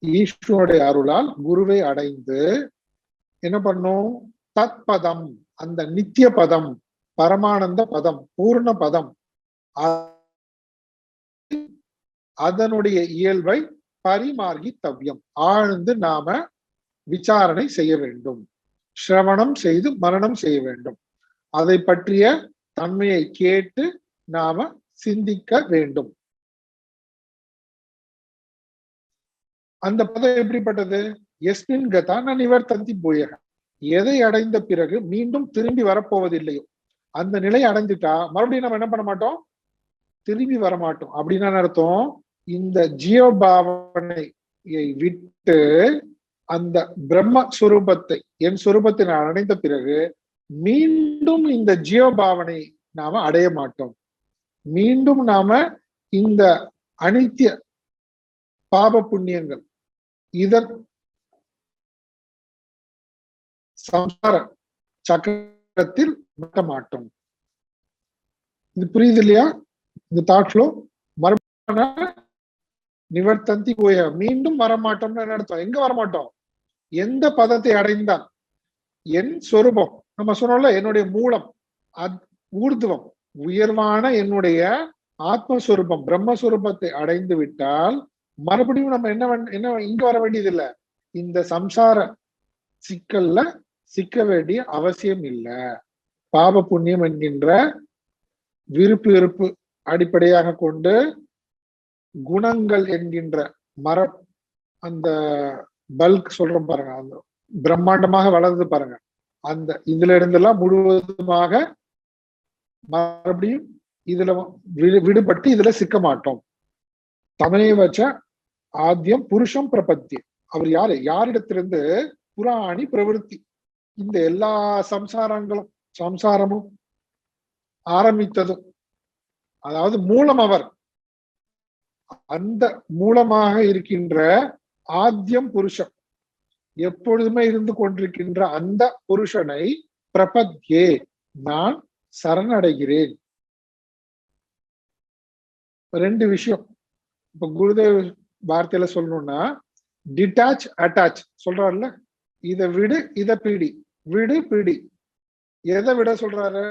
ஈஸ்வருடைய அருளால் குருவை அடைந்து என்ன பண்ணும்? தத்பதம், அந்த நித்திய பதம், பரமானந்த பதம், பூர்ண பதம், அதனுடைய இயல்பை பரிமார்கித்தவ்யம், ஆழ்ந்து நாம விசாரணை செய்ய வேண்டும், சிரவணம் செய்து மரணம் செய்ய வேண்டும். அதை பற்றிய தன்மையை கேட்டு நாம சிந்திக்க வேண்டும். அந்த பதம் எப்படிப்பட்டது? எஸ்மின் கதா ந நிவர்த்தந்தி பூயக, எதை அடைந்த பிறகு மீண்டும் திரும்பி வரப்போவதில்லையோ அந்த நிலை அடைஞ்சிட்டா மறுபடியும் நம்ம என்ன பண்ண மாட்டோம்? திரும்பி வரமாட்டோம். அப்படின்னா அர்த்தம், இந்த ஜீவபாவனையை விட்டு அந்த பிரம்மஸ்வரூபத்தை, என் சுரூபத்தை நான் அடைந்த பிறகு மீண்டும் இந்த ஜீவபாவனை நாம அடைய மாட்டோம். மீண்டும் நாம இந்த அனித்திய பாப புண்ணியங்கள் இதன் சம்சார சக்கரத்தில் மாட்ட மாட்டோம். இது புரியுது இல்லையா? இந்த தாட் ஃப்ளோ. மறுபடியும் நிவர்த்தந்தி போய, மீண்டும் வரமாட்டோம்னு என்ன அர்த்தம்? எங்க வரமாட்டோம்? எந்த பதத்தை அடைந்தான்? என் சொரூபம், நம்ம சொன்னோம்ல, என்னுடைய மூலம், ஊர்துவம், உயர்வான என்னுடைய ஆத்மஸ்வரூபம், பிரம்மஸ்வரூபத்தை அடைந்து விட்டால் மறுபடியும் நம்ம என்ன இங்க வர வேண்டியது இல்லை. இந்த சம்சார சிக்கல்ல சிக்க வேண்டிய அவசியம் இல்லை. பாப புண்ணியம் என்கின்ற விருப்பு வெறுப்பு அடிப்படையாக கொண்டு குணங்கள் என்கின்ற மரம், அந்த பல்க் சொல்றோம் பாருங்க, அந்த பிரம்மாண்டமாக வளர்ந்து பாருங்க, அந்த இதுல இருந்தெல்லாம் முழுவதுமாக மறுபடியும் இதுல விடுபட்டு இதுல சிக்க மாட்டோம். தமனே வச்ச ஆத்தியம் புருஷம் பிரபத்தி. அவர் யாரு? யாரிடத்திலிருந்து? புராணி பிரவிற்த்தி. இந்த எல்லா சம்சாரமும் ஆரம்பித்ததும், அதாவது மூலம் அவர், அந்த மூலமாக இருக்கின்ற ஆத்தியம் புருஷம், எப்பொழுதுமே இருந்து கொண்டிருக்கின்ற அந்த புருஷனை பிரபத்யே, நான் சரணடைகிறேன். ரெண்டு விஷயம் இப்ப குருதேவ் வார்த்தையில சொல்லணும்னா, டிட்டாச் அட்டாச் சொல்றாருல்ல, இதை விடு இதை பிடி, விடு பிடி. எதை விட சொல்றாரு?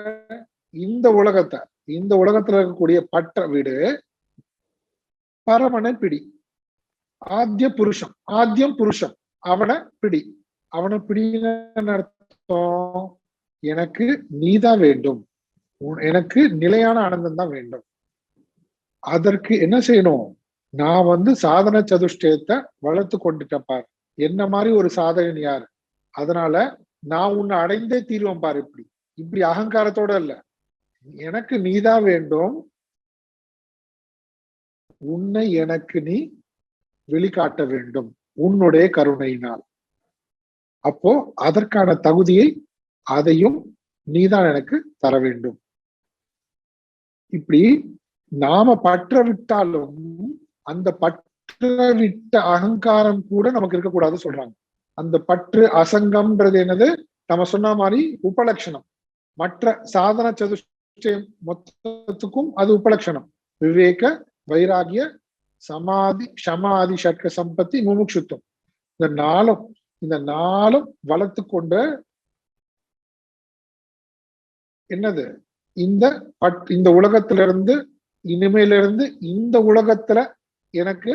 இந்த உலகத்தை, இந்த உலகத்துல இருக்கக்கூடிய பற்ற விடு, பரமனை பிடி. ஆத்தியம் புருஷம் அவனை பிடி. அவனை பிடின்னு அர்த்தம், எனக்கு நீதான் வேண்டும், எனக்கு நிலையான ஆனந்தம் தான் வேண்டும். அதற்கு என்ன செய்யணும்? நான் சாதன சதுஷ்டயத்தை வளர்த்து கொண்டுட்டேன் பாரு, என்ன மாதிரி ஒரு சாதகன் யார், அதனால நான் உன்னை அடைந்தே தீர்வேன் பாரு. இப்படி அகங்காரத்தோட இல்ல, எனக்கு நீதான் வேண்டும், உன்னை எனக்கு நீ வெளிக்காட்ட வேண்டும் உன்னுடைய கருணையினால். அப்போ அதற்கான தகுதியை அதையும் நீதான் எனக்கு தர வேண்டும். இப்படி நாம பற்ற விட்டாலும் அந்த பற்ற விட்ட அகங்காரம் கூட நமக்கு இருக்கக்கூடாது சொல்றாங்க. அந்த பற்று அசங்கம்ன்றது என்னது? நம்ம சொன்ன மாதிரி உபலட்சணம். மற்ற சாதன சதுஷ்டயம் மொத்தத்துக்கும் அது உபலட்சணம். விவேக, வைராகிய, சமாதி, சமாதி, ஷட்க சம்பத்தி, முமுட்சுத்துவம், இந்த நாளும் வளர்த்து கொண்ட என்னது? இந்த உலகத்திலிருந்து, இனிமையிலிருந்து இந்த உலகத்துல எனக்கு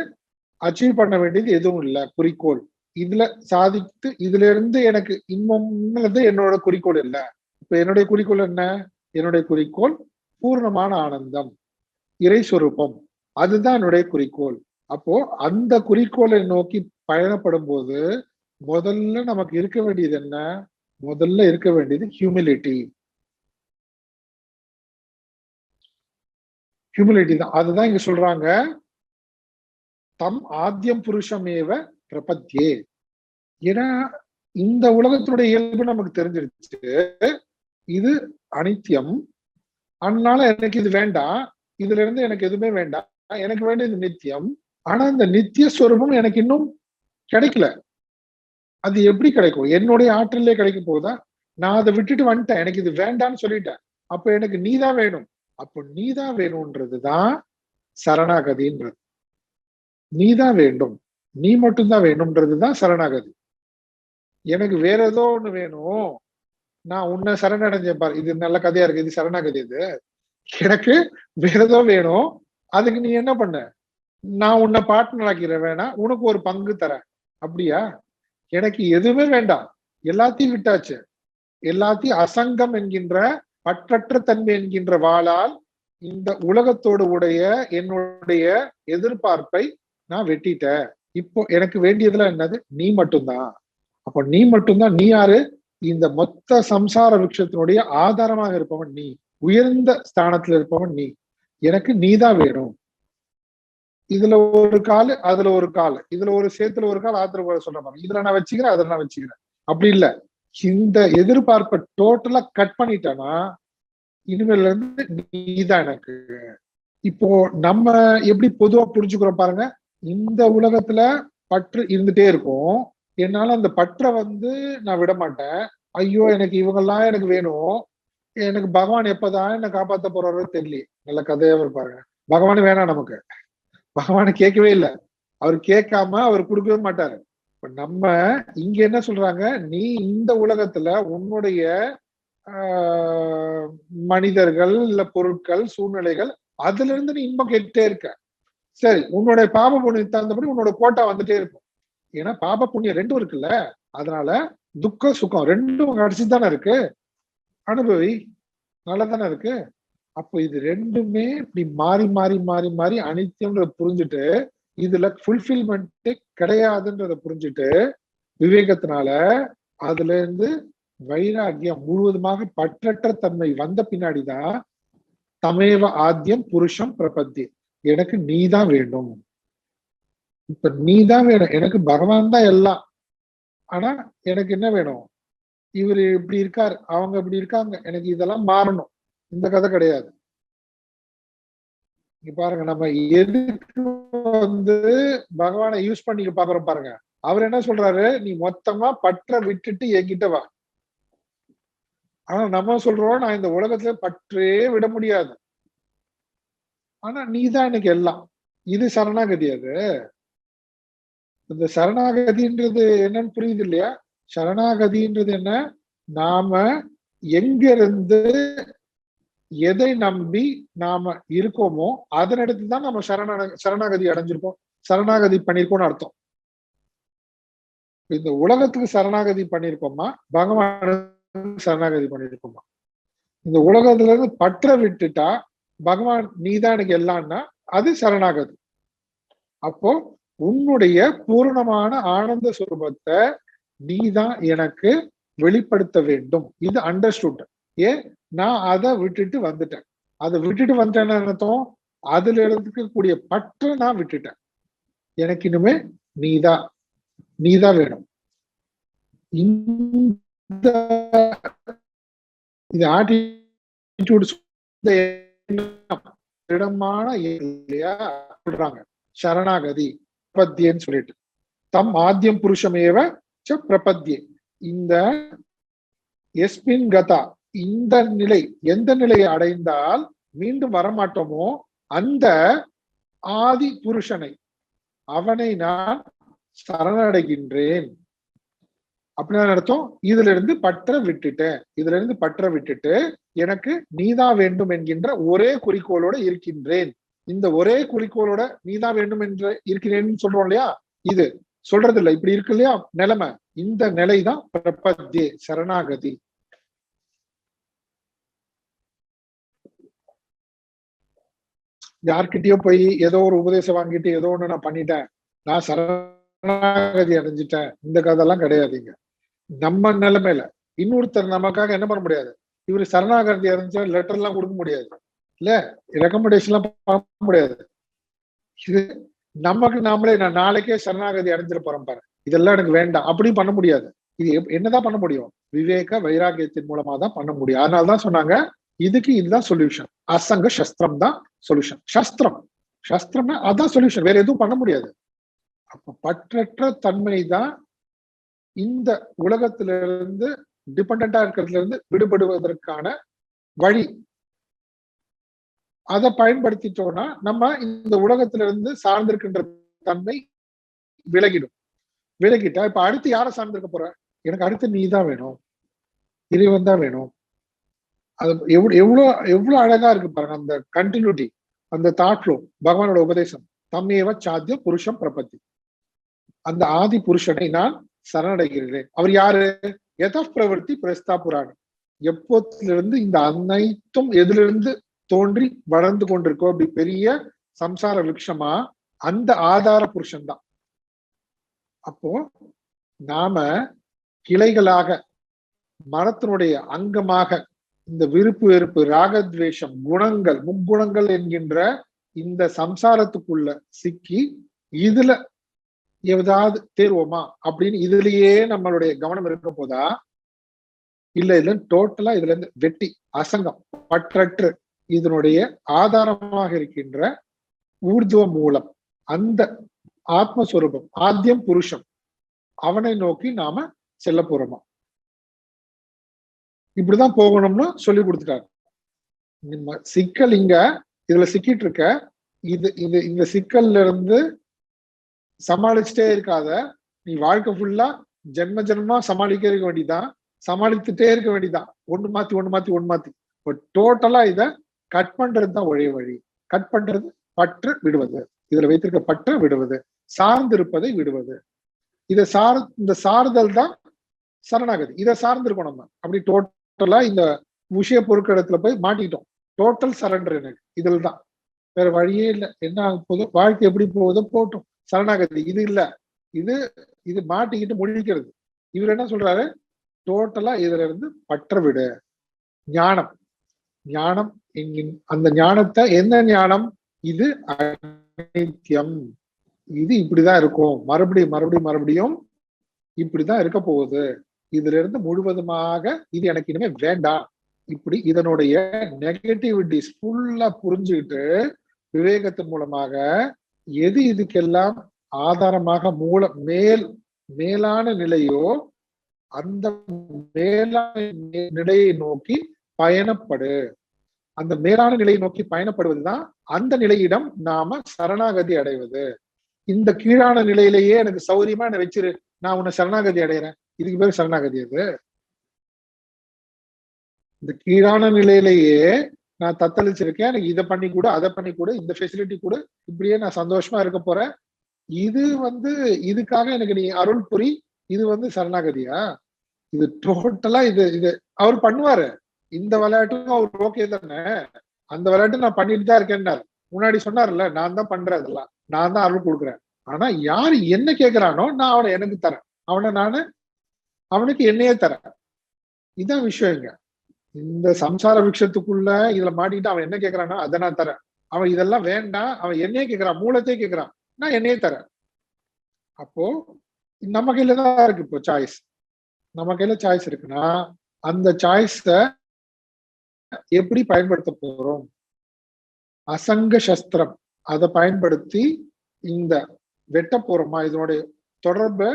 அச்சீவ் பண்ண வேண்டியது எதுவும் இல்லை. குறிக்கோள் இதுல சாதித்து இதுல இருந்து எனக்கு இன்னும் என்னோட குறிக்கோள் இல்லை. இப்ப என்னுடைய குறிக்கோள் என்ன? என்னுடைய குறிக்கோள் பூர்ணமான ஆனந்தம், இறை சொரூபம், அதுதான் என்னுடைய குறிக்கோள். அப்போ அந்த குறிக்கோளை நோக்கி பயணப்படும் போது முதல்ல நமக்கு இருக்க வேண்டியது என்ன? முதல்ல இருக்க வேண்டியது ஹியூமிலிட்டி. ஹியூமிலிட்டி தான். அதுதான் இங்க சொல்றாங்க, தம் ஆத்தியம் புருஷமேவ பிரபத்யே. ஏன்னா இந்த உலகத்தினுடைய இயல்பு நமக்கு தெரிஞ்சிருச்சு, இது அனித்தியம், அதனால எனக்கு இது வேண்டாம், இதுல இருந்து எனக்கு எதுவுமே வேண்டாம், எனக்கு வேண்டியது நித்தியம். ஆனா இந்த நித்திய ஸ்வரூபம் எனக்கு இன்னும் கிடைக்கல. அது எப்படி கிடைக்கும்? என்னுடைய ஆற்றலே கிடைக்க போகுதா? நான் அதை விட்டுட்டு வந்துட்டேன், எனக்கு இது வேண்டாம்னு சொல்லிட்டேன். அப்ப எனக்கு நீதான் வேணும். அப்போ நீதான் வேணும்ன்றதுதான் சரணாகதின்றது. நீதான் வேண்டும், நீ மட்டும்தான் வேணும்ன்றதுதான் சரணாகதி. எனக்கு வேற ஏதோ ஒண்ணு வேணும், நான் உன்னை சரணடைஞ்சேன் பாரு, இது நல்ல கதையா இருக்கு, இது சரணாகதி. இது எனக்கு வேற ஏதோ வேணும், அதுக்கு நீ என்ன பண்ண? நான் உன்னை பார்ட்னர் ஆக்கிறேன், வேணா உனக்கு ஒரு பங்கு தரேன். அப்படியா? எனக்கு எதுவுமே வேண்டாம், எல்லாத்தையும் விட்டாச்சு. எல்லாத்தையும் அசங்கம் என்கின்ற பற்றற்ற தன்மை என்கின்ற வாளால் இந்த உலகத்தோடு உடைய என்னுடைய எதிர்பார்ப்பை நான் வெட்டிட்டேன். இப்போ எனக்கு வேண்டியதுல என்னது? நீ மட்டும்தான். அப்போ நீ மட்டும்தான். நீ யாரு? இந்த மொத்த சம்சார விருட்சத்தினுடைய ஆதாரமாக இருப்பவன் நீ, உயர்ந்த ஸ்தானத்துல இருப்பவன் நீ. எனக்கு நீதான் வேணும். இதுல ஒரு கால், அதுல ஒரு கால், இதுல ஒரு சேத்துல ஒரு கால், ஆத்துல சொல்ற மாதிரி, இதுல நான் வச்சுக்கிறேன், அதுல நான் வச்சுக்கிறேன். அப்படி இல்லை. இந்த எதிர்பார்ப்பை டோட்டலா கட் பண்ணிட்டேன்னா இனிமேல இருந்து நீதான் எனக்கு. இப்போ நம்ம எப்படி பொதுவா புரிஞ்சுக்கிறோம் பாருங்க, இந்த உலகத்துல பற்று இருந்துட்டே இருக்கும், என்னால அந்த பற்றை நான் விட மாட்டேன். ஐயோ எனக்கு இவங்கெல்லாம் எனக்கு வேணும், எனக்கு பகவான் எப்பதான் என்ன காப்பாத்த போறாரோ தெரியல. நல்ல கதையாவே இருப்பாருங்க. பகவான் வேணாம் நமக்கு, பகவானை கேட்கவே இல்லை, அவர் கேட்காம அவர் கொடுக்கவே மாட்டாரு. இப்ப நம்ம இங்க என்ன சொல்றாங்க, நீ இந்த உலகத்துல உன்னுடைய மனிதர்கள் இல்ல பொருட்கள் சூழ்நிலைகள் அதுல இருந்து நீ இன்பம் கேட்டுட்டே இருக்க. சரி, உன்னுடைய பாப புண்ணியம் தகுந்தபடி உன்னோட கோட்டா வந்துட்டே இருக்கும். ஏன்னா பாப புண்ணியம் ரெண்டும் இருக்குல்ல, அதனால துக்கம் சுகம் ரெண்டும் கடைசிதானே இருக்கு. அனுபவி நல்லதானே இருக்கு. அப்போ இது ரெண்டுமே இப்படி மாறி மாறி மாறி மாறி அனித்தியம்ன்ற புரிஞ்சுட்டு இதுல ஃபுல்ஃபில்மெண்ட் கிடையாதுன்றத புரிஞ்சுட்டு விவேகத்தினால அதுல இருந்து வைராகியம் முழுவதுமாக பற்றற்ற தன்மை வந்த பின்னாடிதான் தமேவ ஆத்தியம் புருஷம் பிரபத்தி, எனக்கு நீதான் வேண்டும். இப்ப நீதான் வேணும், எனக்கு பகவான் தான் எல்லாம். ஆனா எனக்கு என்ன வேணும், இவரு இப்படி இருக்காரு, அவங்க இப்படி இருக்காங்க, எனக்கு இதெல்லாம் மாறணும், இந்த கதை கிடையாது. இங்க பாருங்க, நம்ம எதுக்கு பகவானை யூஸ் பண்ணிக்க பாக்குறோம் பாருங்க. அவர் என்ன சொல்றாரு, நீ மொத்தமா பற்ற விட்டுட்டு என்கிட்ட வா. ஆனா நம்ம சொல்றோம், நான் இந்த உலகத்துல பற்றே விட முடியாது, ஆனா நீதான் எனக்கு எல்லாம். இது சரணாகதி. அது இந்த சரணாகதின்றது என்னன்னு புரியுது இல்லையா? சரணாகதின்றது என்ன, நாம எங்க இருந்து எதை நம்பி நாம இருக்கோமோ அதனிடத்து தான் நம்ம சரணாகதி அடைஞ்சிருக்கோம், சரணாகதி பண்ணிருக்கோம்னு அர்த்தம். இந்த உலகத்துக்கு சரணாகதி பண்ணிருக்கோமா, பகவான் சரணாகதி பண்ணிருக்கோமா? இந்த உலகத்துல இருந்து பற்ற விட்டுட்டா பகவான் நீதான் எனக்கு எல்லாம்னா அது சரணாகதி. அப்போ உன்னுடைய பூர்ணமான ஆனந்த சுரூபத்தை நீதான் எனக்கு வெளிப்படுத்த வேண்டும், இது அண்டர்ஸ்டுட். ஏன், நான் அதை விட்டுட்டு வந்துட்டேன். அதை விட்டுட்டு வந்துட்டேன்னு அர்த்தம், அதுல இருக்கக்கூடிய பற்ற நான் விட்டுட்டேன். எனக்கு இனிமே நீதான் நீதான் வேணும். இந்த ஆட்டிடியூட் இடமான இல்லையா சொல்றாங்க சரணாகதி பிரபத்தியன்னு சொல்லிட்டு. தம் ஆத்தியம் புருஷமேவ ச பிரபத்தியே. இந்த எஸ்மின் கதா, இந்த நிலை, எந்த நிலையை அடைந்தால் மீண்டும் வரமாட்டோமோ அந்த ஆதி புருஷனை, அவனை நான் சரணடைகின்றேன். அப்படின்னு அர்த்தம், இதுல இருந்து பற்ற விட்டுட்டேன், இதுல இருந்து பற்ற விட்டுட்டு எனக்கு நீதான் வேண்டும் என்கின்ற ஒரே குறிக்கோளோட இருக்கின்றேன். இந்த ஒரே குறிக்கோளோட நீதான் வேண்டும் என்று இருக்கிறேன்னு சொல்றோம் இல்லையா, இது சொல்றது இல்லை, இப்படி இருக்கு இல்லையா நிலைமை, இந்த நிலைதான் பிரபத்தியே, சரணாகதி. யார்கிட்டயோ போய் ஏதோ ஒரு உபதேசம் வாங்கிட்டு ஏதோ ஒண்ணு நான் பண்ணிட்டேன், நான் சரணாகதி அடைஞ்சிட்டேன், இந்த கதையெல்லாம் கிடையாதுங்க. நம்ம நிலைமையில இன்னொருத்தர் நமக்காக என்ன பண்ண முடியாது, இவரு சரணாகதி அடைஞ்சா லெட்டர் எல்லாம் கொடுக்க முடியாது, இல்ல ரெக்கமெண்டேஷன் எல்லாம் பண்ண முடியாது. இது நமக்கு நாமளே, நான் நாளைக்கே சரணாகதி அடைஞ்சிட போறேன் பாரு, இதெல்லாம் எனக்கு வேண்டாம் அப்படின்னு பண்ண முடியாது. இது என்னதான் பண்ண முடியும், விவேக வைராகியத்தின் மூலமா தான் பண்ண முடியும். அதனாலதான் சொன்னாங்க இதுக்கு இதுதான் சொல்யூஷன், அசங்க சஸ்திரம் தான் சொல்யூஷன். சஸ்திரம்னா அதான் சொல்யூஷன், வேற எதுவும் பண்ண முடியாது. அப்ப பற்றற்ற தன்மை தான் இந்த உலகத்திலிருந்து டிபெண்டா இருக்கிறதுல இருந்து விடுபடுவதற்கான வழி. அதை பயன்படுத்திட்டோம்னா நம்ம இந்த உலகத்திலிருந்து சார்ந்திருக்கின்ற தன்மை விலகிடும். விலகிட்டா இப்ப அடுத்து யாரை சார்ந்திருக்க போற, எனக்கு அடுத்து நீ தான் வேணும், இறைவன் தான் வேணும். அது எவ்வளவு எவ்வளவு அழகா இருக்கு பாருங்க அந்த கண்டினியூட்டி, அந்த தாட் ஃப்ளோ. பகவானோட உபதேசம் தம்மேவ சாத்திய புருஷம் பிரபத்தி, அந்த ஆதி புருஷனை நான் சரணடைகிறேன். அவர் யாரு, யத பிரவர்த்தி பிரஸ்தா புராணம். எப்போத்திலிருந்து இந்த அனைத்தும் எதிலிருந்து தோன்றி வளர்ந்து கொண்டிருக்கோ அப்படி பெரிய சம்சார விருட்சமா, அந்த ஆதார புருஷன் தான். அப்போ நாம கிளைகளாக, மரத்தினுடைய அங்கமாக இந்த விருப்பு வெறுப்பு ராகத்வேஷம் குணங்கள் முக்குணங்கள் என்கின்ற இந்த சம்சாரத்துக்குள்ள சிக்கி இதுல ஏதாவது தேர்வோமா அப்படின்னு இதுலயே நம்மளுடைய கவனம் இருக்க போதா, இல்ல இல்ல டோட்டலா இதுல இருந்து வெட்டி அசங்கம் பற்றற்று இதனுடைய ஆதாரமாக இருக்கின்ற ஊர்துவ மூலம் அந்த ஆத்மஸ்வரூபம் ஆத்தியம் புருஷம் அவனை நோக்கி நாம செல்ல போறோமா, இப்படிதான் போகணும்னு சொல்லி கொடுத்துட்டாரு. சிக்கல் இங்க இதுல சிக்கிட்டு இருக்க, இந்த சிக்கல்ல இருந்து சமாளிச்சுட்டே இருக்காத, நீ வாழ்க்கை ஃபுல்லா ஜென்ம ஜென்மா சமாளிக்க இருக்க வேண்டியதான், சமாளித்துட்டே இருக்க வேண்டியதான், ஒண்ணு மாத்தி. பட் டோட்டலா இத கட் பண்றது தான் ஒரே வழி. கட் பண்றது பற்று விடுவது, இதுல வைத்திருக்க பற்று விடுவது, சார்ந்திருப்பதை விடுவது. இந்த சார்தல் தான் சரணாகதி. இதை சார்ந்திருக்கோம் நம்ம. அப்படி டோட்டலா இந்த விஷய பொருட்களத்துல போய் மாட்டிட்டோம், டோட்டல் சரண்டர் எனக்கு இதுல தான். வேற வழியே இல்லை. என்ன ஆக போதோ, வாழ்க்கை எப்படி போகுதோ போட்டும், சரணாகதி. இது இல்ல, இது இது மாட்டிக்கிட்டு முழிக்கிறது. இவர் என்ன சொல்றாரு, டோட்டலா இதுல இருந்து பற்ற விடு. ஞானம், ஞானம் அந்த ஞானத்தை, என்ன ஞானம், இது அனித்யம், இது இப்படிதான் இருக்கும், மறுபடியும் மறுபடியும் மறுபடியும் இப்படிதான் இருக்க போகுது, இதுல இருந்து முழுவதுமாக இது எனக்கு இனிமே வேண்டாம். இப்படி இதனுடைய நெகட்டிவிட்டிஸ் ஃபுல்லா புரிஞ்சுக்கிட்டு விவேகத்தின் மூலமாக எது இதுக்கெல்லாம் ஆதாரமாக மேலான நிலையோ அந்த மேலான நிலையை நோக்கி பயணப்படு. அந்த மேலான நிலையை நோக்கி பயணப்படுவதுதான் அந்த நிலையிடம் நாம சரணாகதி அடைவது. இந்த கீழான நிலையிலேயே எனக்கு சௌரியமா என்ன வச்சிரு, நான் உன்னை சரணாகதி அடைகிறேன், இதுக்கு பேர் சரணாகதி. அது இந்த கீழான நிலையிலேயே நான் தத்தளிச்சிருக்கேன், எனக்கு இதை பண்ணி கூட, அதை பண்ணி கூட, இந்த ஃபெசிலிட்டி கூட, இப்படியே நான் சந்தோஷமா இருக்க போறேன், இது இதுக்காக எனக்கு நீ அருள் புரி, இது சரணாகதியா? இது டோட்டலா இது இது அவர் பண்ணுவாரு. இந்த விளையாட்டும் அவர் ஓகே தானே, அந்த விளையாட்டு நான் பண்ணிட்டு தான் இருக்கேன்னாரு. முன்னாடி சொன்னார்ல, நான் தான் பண்றேன், அதெல்லாம் நான் தான் அருள் கொடுக்குறேன். ஆனா யாரு என்ன கேட்கிறானோ நான் அவனை எனக்கு தரேன், அவனுக்கு என்னையே தரேன். இதான் விஷயங்க. இந்த சம்சார விருட்சத்துக்குள்ள இதுல மாட்டிட்டு அவன் என்ன கேட்கறானோ அதை நான் தரேன். அவன் இதெல்லாம் வேண்டாம், அவன் என்னையே கேட்கறான், மூலத்தையே கேட்கறான், நான் என்னையே தரேன். அப்போ நம்ம கையில தான் இருக்கு. இப்போ சாய்ஸ் நம்ம கையில சாய்ஸ் இருக்குன்னா அந்த சாய்ஸ எப்படி பயன்படுத்த போறோம்? அசங்க சஸ்திரம் அதை பயன்படுத்தி இந்த வெட்ட போறோமா, இதனுடைய தொடர்பை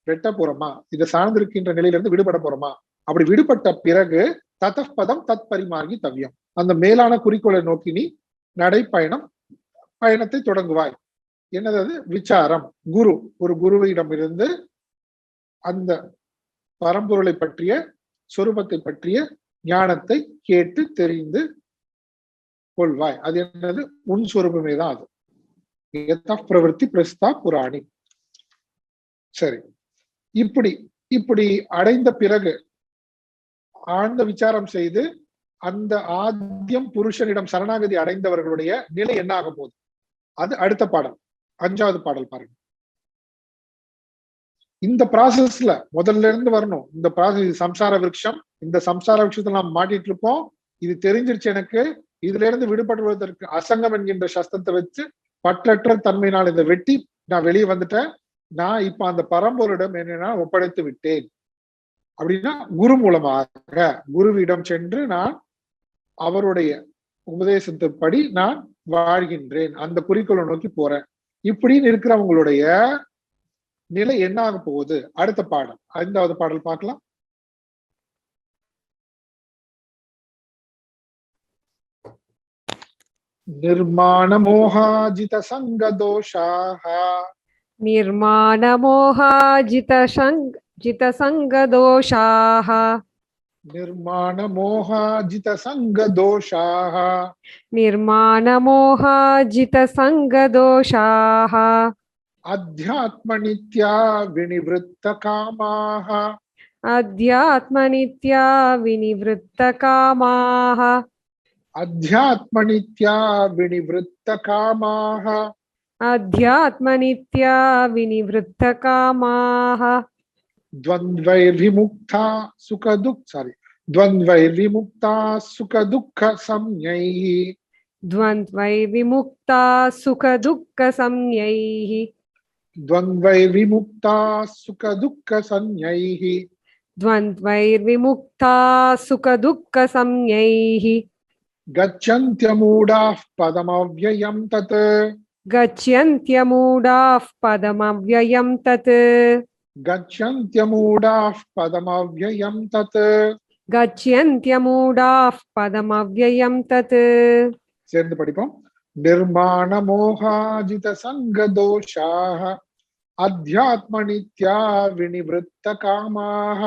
வெட்ட போறோமா, இதை சார்ந்திருக்கின்ற நிலையிலிருந்து விடுபட போறோமா? அப்படி விடுபட்ட பிறகு ததப்பதம் தத் பரிமார்கி தவ்யம், அந்த மேலான குறிக்கோளை நோக்கி நீ பயணத்தை தொடங்குவாய். என்னது அது? விசாரம். குரு, ஒரு குருவிடமிருந்து அந்த பரம்பொருளை பற்றிய, சொரூபத்தை பற்றிய ஞானத்தை கேட்டு தெரிந்து கொள்வாய். அது என்னது? உன் சொரூபமே தான் அது. பிரவருத்தி பிரஸ்தா புராணி. சரி, இப்படி அடைந்த பிறகு ஆழ்ந்த விசாரம் செய்து அந்த ஆத்தியம் புருஷனிடம் சரணாகதி அடைந்தவர்களுடைய நிலை என்ன ஆக போகுது, அது அடுத்த பாடல், 5வது பாடல் பாருங்க. இந்த ப்ராசஸ்ல முதல்ல இருந்து வரணும். இந்த ப்ராசஸ் சம்சார விருட்சம், இந்த சம்சார விருட்சத்துல நாம் மாட்டிட்டு இருப்போம், இது தெரிஞ்சிருச்சு எனக்கு. இதுல இருந்து விடுபடுவதற்கு அசங்கம் என்கின்ற சஸ்திரத்தை வச்சு பற்றற்ற தன்மையினால் இதை வெட்டி நான் வெளியே வந்துட்டேன். நான் இப்ப அந்த பரம்பொருளிடம் என்னன்னா ஒப்படைத்து விட்டேன். அப்படின்னா குரு மூலமாக குருவிடம் சென்று நான் அவருடைய உபதேசத்தின்படி நான் வாழ்கின்றேன், அந்த குறிக்கோளை நோக்கி போறேன். இப்படின்னு இருக்கிறவங்களுடைய நிலை என்ன ஆக போகுது? அடுத்த பாடல், 5வது பாடல் பார்க்கலாம். நிர்மாண மோகாஜித சங்க தோஷாஹ, நிர்மாண மோகாஜித சங்க தோஷாஹ, நிர்மாண மோகாஜித சங்க தோஷாஹ, நிர்மாண மோகாஜித சங்க தோஷாஹ, அத்யாத்ம நித்யா வினிவிருத்த காமாஹ, அத்யாத்ம நித்யா வினிவிருத்த காமாஹ, அத்யாத்ம நித்யா வினிவிருத்த காமாஹ, அத்யாத்ம நித்யா வினிவிருத்த காமாஹ, द्वन्द्वैर्विमुक्ता द्वन्द्वैर्विमुक्ता सुख दुःख संज्ञैः, द्वन्द्वैर्विमुक्ता सुख दुःख संज्ञैः, द्वन्द्वैर्विमुक्ता सुख दुःख संज्ञैः, द्वन्द्वैर्विमुक्ता सुख दुःख संज्ञैः, गच्छन्त्यमूढाः पदमव्ययं तत्, गच्छन्त्यमूढाः पदमव्ययं तत्, गच्छन्त्यमूढाः पदमव्ययं तत्, गच्छन्त्यमूढाः पदमव्ययं तत्. சேர்ந்து படிப்போம். निर्माण मोहाजित संग दोषाः, अध्यात्म नित्या विनिवृत्त कामाः,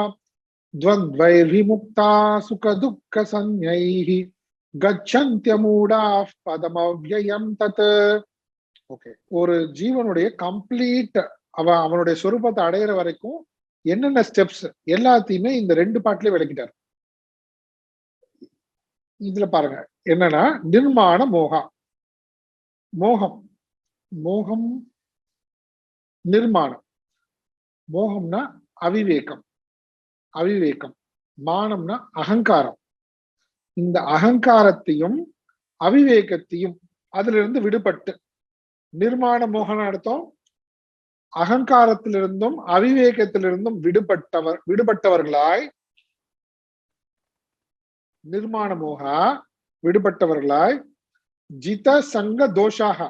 द्वन्द्वैर्विमुक्ता सुख दुःख संज्ञैः, गच्छन्त्यमूढाः पदमव्ययं तत्. ஓகே, ஒரு ஜீவனுடைய கம்ப்ளீட் அவனுடைய சொரூபத்தை அடையிற வரைக்கும் என்னென்ன ஸ்டெப்ஸ் எல்லாத்தையுமே இந்த 2 பாட்டிலே விளக்கிட்டார். இதுல பாருங்க என்னன்னா, நிர்மாண மோகா, மோகம், மோகம் நிர்மாணம். மோகம்னா அவிவேகம், அவிவேகம். மானம்னா அகங்காரம். இந்த அகங்காரத்தையும் அவிவேகத்தையும் அதிலிருந்து விடுபட்டு, நிர்மாண மோகன அர்த்தம் அகங்காரத்திலிருந்தும் அவிவேகத்திலிருந்தும் விடுபட்டவர்களாய், நிர்மாண மோகா விடுபட்டவர்களாய், ஜித சங்க தோஷாக,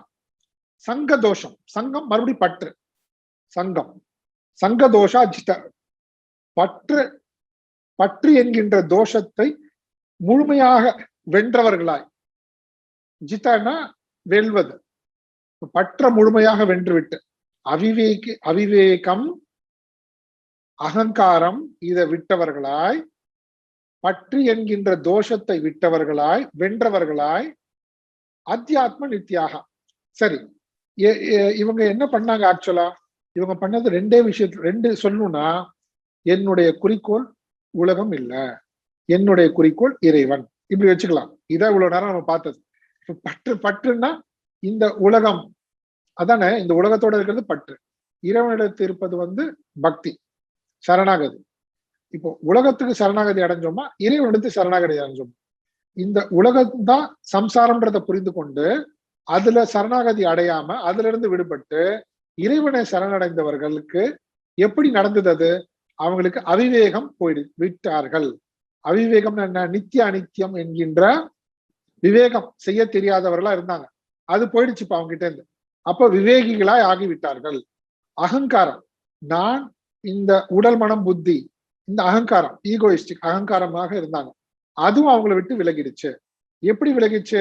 சங்க தோஷம், சங்கம் மறுபடி பற்று, சங்கம், சங்க தோஷா ஜித, பற்று, பற்று என்கின்ற தோஷத்தை முழுமையாக வென்றவர்களாய். ஜிதனா வெல்வது, பற்ற முழுமையாக வென்றுவிட்டு, அவிவேகம் அகங்காரம் இதை விட்டவர்களாய், பற்று என்கின்ற தோஷத்தை விட்டவர்களாய், வென்றவர்களாய், அத்தியாத்ம நித்தியாக. சரி, இவங்க என்ன பண்ணாங்க? ஆக்சுவலா இவங்க பண்ணது ரெண்டே விஷயத்துல, ரெண்டு சொல்லணும்னா, என்னுடைய குறிக்கோள் உலகம் இல்ல, என்னுடைய குறிக்கோள் இறைவன், இப்படி வச்சுக்கலாம். இதான் இவ்வளவு நேரம் நம்ம பார்த்தது. பற்று, பற்றுன்னா இந்த உலகம் அதானே, இந்த உலகத்தோட இருக்கிறது பற்று. இறைவனிடத்து இருப்பது பக்தி, சரணாகதி. இப்போ உலகத்துக்கு சரணாகதி அடைஞ்சோமா, இறைவனிடத்து சரணாகதி அடைஞ்சோமா? இந்த உலகம்தான் சம்சாரம்ன்றதை புரிந்து கொண்டு அதுல சரணாகதி அடையாம அதுல இருந்து விடுபட்டு இறைவனை சரணடைந்தவர்களுக்கு எப்படி நடந்தது? அது அவங்களுக்கு அவிவேகம் விட்டார்கள். அவிவேகம் என்ன? நித்திய அனித்தியம் என்கின்ற விவேகம் செய்ய தெரியாதவர்களா இருந்தாங்க. அது போயிடுச்சு இப்ப அவங்க கிட்ட இருந்து. அப்ப விவேகிகளாய் ஆகிவிட்டார்கள். அகங்காரம், நான், இந்த உடல் மனம் புத்தி, இந்த அகங்காரம், ஈகோயிஸ்டிக் அகங்காரமாக இருந்தாங்க. அதுவும் அவங்கள விட்டு விலகிடுச்சு. எப்படி விலகிச்சு?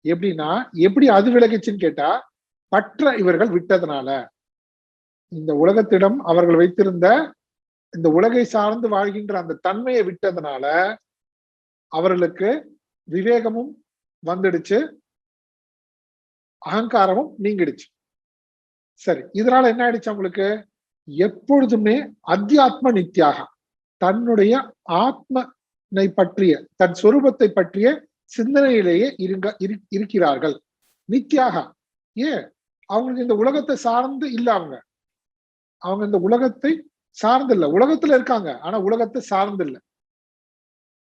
எப்படின்னா, எப்படி அது விலகிச்சுன்னு கேட்டா, பற்ற இவர்கள் விட்டதுனால, இந்த உலகத்திடம் அவர்கள் வைத்திருந்த இந்த உலகை சார்ந்து வாழ்கின்ற அந்த தன்மையை விட்டதுனால அவர்களுக்கு விவேகமும் வந்துடுச்சு, அகங்காரமும் நீங்கிடுச்சு. சரி, இதனால என்ன ஆயிடுச்சு அவங்களுக்கு? எப்பொழுதுமே அத்தியாத்ம நித்தியாக, தன்னுடைய ஆத்மனை பற்றிய, தன் சொரூபத்தை பற்றிய சிந்தனையிலேயே இருக்கிறார்கள். நித்தியாக. ஏன்? அவங்களுக்கு இந்த உலகத்தை சார்ந்து இல்ல. அவங்க இந்த உலகத்தை சார்ந்து இல்ல. உலகத்துல இருக்காங்க, ஆனா உலகத்தை சார்ந்து இல்ல.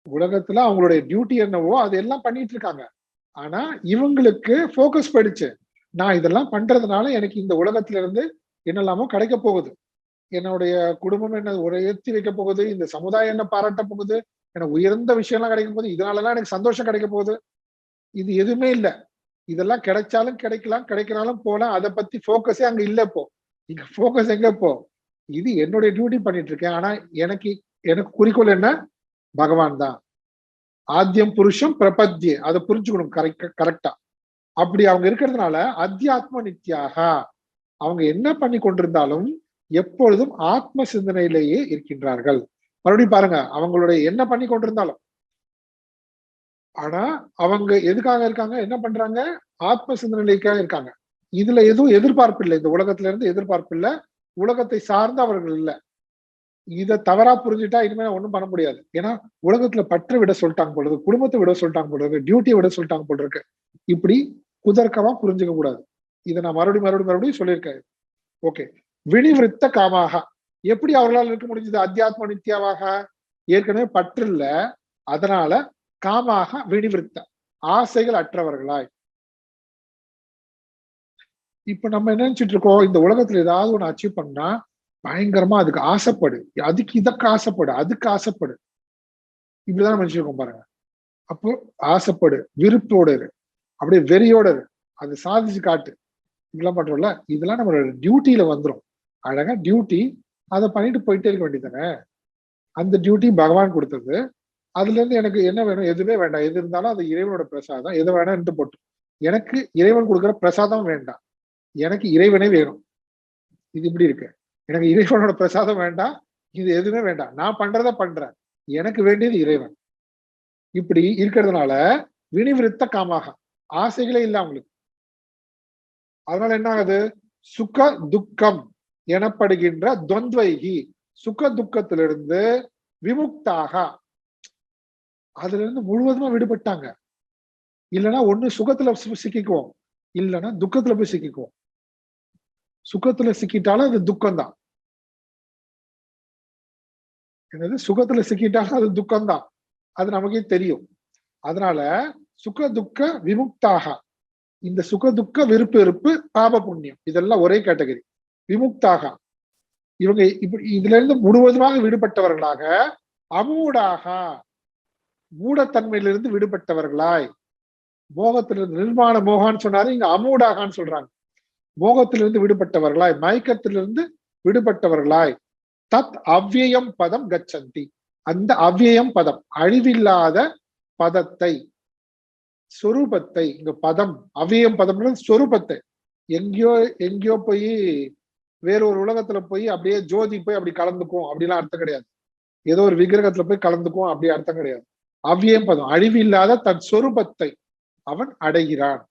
உலகத்துல அவங்களுடைய டியூட்டி என்னவோ அதெல்லாம் பண்ணிட்டு இருக்காங்க. ஆனா இவங்களுக்கு போக்கஸ் போயிடுச்சு. நான் இதெல்லாம் பண்றதுனால எனக்கு இந்த உலகத்துல இருந்து என்னெல்லாமோ கிடைக்க போகுது, என்னுடைய குடும்பம் என்ன உயர்த்தி வைக்க போகுது, இந்த சமுதாயம் என்ன பாராட்ட போகுது, எனக்கு உயர்ந்த விஷயம்லாம் கிடைக்க போகுது, இதனாலதான் எனக்கு சந்தோஷம் கிடைக்க போகுது. இது எதுவுமே இல்ல. இதெல்லாம் கிடைச்சாலும் கிடைக்கலாம், கிடைக்கிறாலும் போலாம், அதை பத்தி போக்கஸே அங்க இல்ல. இப்போ இங்க போக்கஸ் எங்க? இப்போ இது என்னுடைய டியூட்டி பண்ணிட்டு இருக்கேன். ஆனா எனக்கு குறிக்கோள் என்ன? பகவான் தான். ஆத்தியம் புருஷம் பிரபத்தியே, அதை புரிஞ்சுக்கணும் கரெக்டா. அப்படி அவங்க இருக்கிறதுனால அத்தியாத்ம நித்தியாக, அவங்க என்ன பண்ணி கொண்டிருந்தாலும் எப்பொழுதும் ஆத்ம சிந்தனையிலேயே இருக்கின்றார்கள். மறுபடியும் பாருங்க, அவங்களுடைய என்ன பண்ணி கொண்டிருந்தாலும், ஆனா அவங்க எதுக்காக இருக்காங்க? என்ன பண்றாங்க? ஆத்ம சிந்தனைக்காக இருக்காங்க. இதுல எதுவும் எதிர்பார்ப்பு இல்லை, இந்த உலகத்துல இருந்து எதிர்பார்ப்பு இல்லை, உலகத்தை சார்ந்து அவர்கள் இல்லை. இதை தவறா புரிஞ்சுட்டா இனிமே ஒண்ணும் பண்ண முடியாது. ஏன்னா உலகத்துல பற்று விட சொல்லிட்டாங்க போல இருக்கு, குடும்பத்தை விட சொல்லிட்டாங்க போல இருக்கு, டியூட்டியை விட சொல்லிட்டாங்க போல இருக்கு. இப்படி குதர்க்கமா புரிஞ்சுக்க கூடாது. இதை நான் மறுபடியும் சொல்லியிருக்கேன். ஓகே, வினிவிருத்த காமாக, எப்படி அவர்களால் இருக்க முடிஞ்சது அத்தியாத்ம நித்தியாவாக? ஏற்கனவே பற்று இல்ல, அதனால காமாக வினிவிருத்த, ஆசைகள் அற்றவர்களாய். இப்ப நம்ம என்ன நினைச்சிட்டு இருக்கோம்? இந்த உலகத்துல ஏதாவது ஒண்ணு அச்சீவ் பண்ணா பயங்கரமா அதுக்கு ஆசைப்படு, அதுக்கு இதற்கு ஆசைப்படு, அதுக்கு ஆசைப்படு, இப்படிதான் நினைச்சிருக்கோம் பாருங்க. அப்போ ஆசைப்படு, விருப்போடு இரு, அப்படியே வெறியோட இரு, அது சாதிச்சு காட்டு, இதெல்லாம் பண்றோம்ல, இதெல்லாம் நம்மளோட டியூட்டியில வந்துடும். அழகா டியூட்டி, அதை பண்ணிட்டு போயிட்டே இருக்க வேண்டியதானே. அந்த டியூட்டி பகவான் கொடுத்தது. அதுல இருந்து எனக்கு என்ன வேணும்? எதுவுமே வேண்டாம். எது இருந்தாலும் அது இறைவனோட பிரசாதம், எது வேணாம்னு போட்டு, எனக்கு இறைவன் கொடுக்குற பிரசாதம் வேண்டாம், எனக்கு இறைவனே வேணும். இது இப்படி இருக்கு. எனக்கு இறைவனோட பிரசாதம் வேண்டாம், இது எதுவுமே வேண்டாம், நான் பண்றத பண்றேன், எனக்கு வேண்டியது இறைவன். இப்படி இருக்கிறதுனால வினிவிருத்த காமாக, ஆசைகளே இல்லை அவங்களுக்கு. அதனால என்ன ஆகுது? சுக துக்கம் எனப்படுகின்ற துவந்த்வைகி, சுக துக்கத்திலிருந்து விமுக்தாக, அதுல இருந்து முழுவதுமா விடுபட்டாங்க. இல்லைன்னா ஒண்ணு சுகத்துல சிக்கிக்குவோம், இல்லைன்னா துக்கத்துல போய் சிக்கிக்குவோம். சுகத்துல சிக்கிட்டாலும் அது துக்கம்தான். என்னது, சுகத்துல சிக்கிட்டாலும் அது துக்கம்தான். அது நமக்கே தெரியும். அதனால சுக துக்க விமுக்தாக, இந்த சுக துக்க விருப்பு வெறுப்பு பாப புண்ணியம் இதெல்லாம் ஒரே கேட்டகரி. விமுக்தாக இவங்க இப்படி இதுல இருந்து முழுவதுமாக விடுபட்டவர்களாக, அமூடாக மூடத்தன்மையிலிருந்து விடுபட்டவர்களாய், மோகத்திலிருந்து, நிர்மாண மோகான்னு சொன்னாரு, இங்க அமூடாகான்னு சொல்றாங்க. மோகத்திலிருந்து விடுபட்டவர்களாய், மயக்கத்திலிருந்து விடுபட்டவர்களாய், தத் அவ்வியம் பதம் கச்சந்தி, அந்த அவ்வியம் பதம் அழிவில்லாத பதத்தை, சொரூபத்தை, இங்க பதம் அவ்வியம் பதம் சொரூபத்தை, எங்கேயோ எங்கேயோ போய் வேறொரு உலகத்துல போய் அப்படியே ஜோதி போய் அப்படி கலந்துக்கும் அப்படிலாம் அர்த்தம் கிடையாது. ஏதோ ஒரு விக்கிரகத்துல போய் கலந்துக்கும் அப்படி அர்த்தம் கிடையாது. அவ்வியம் பதம் அழிவில்லாத தன் சொரூபத்தை அவன் அடைகிறான்.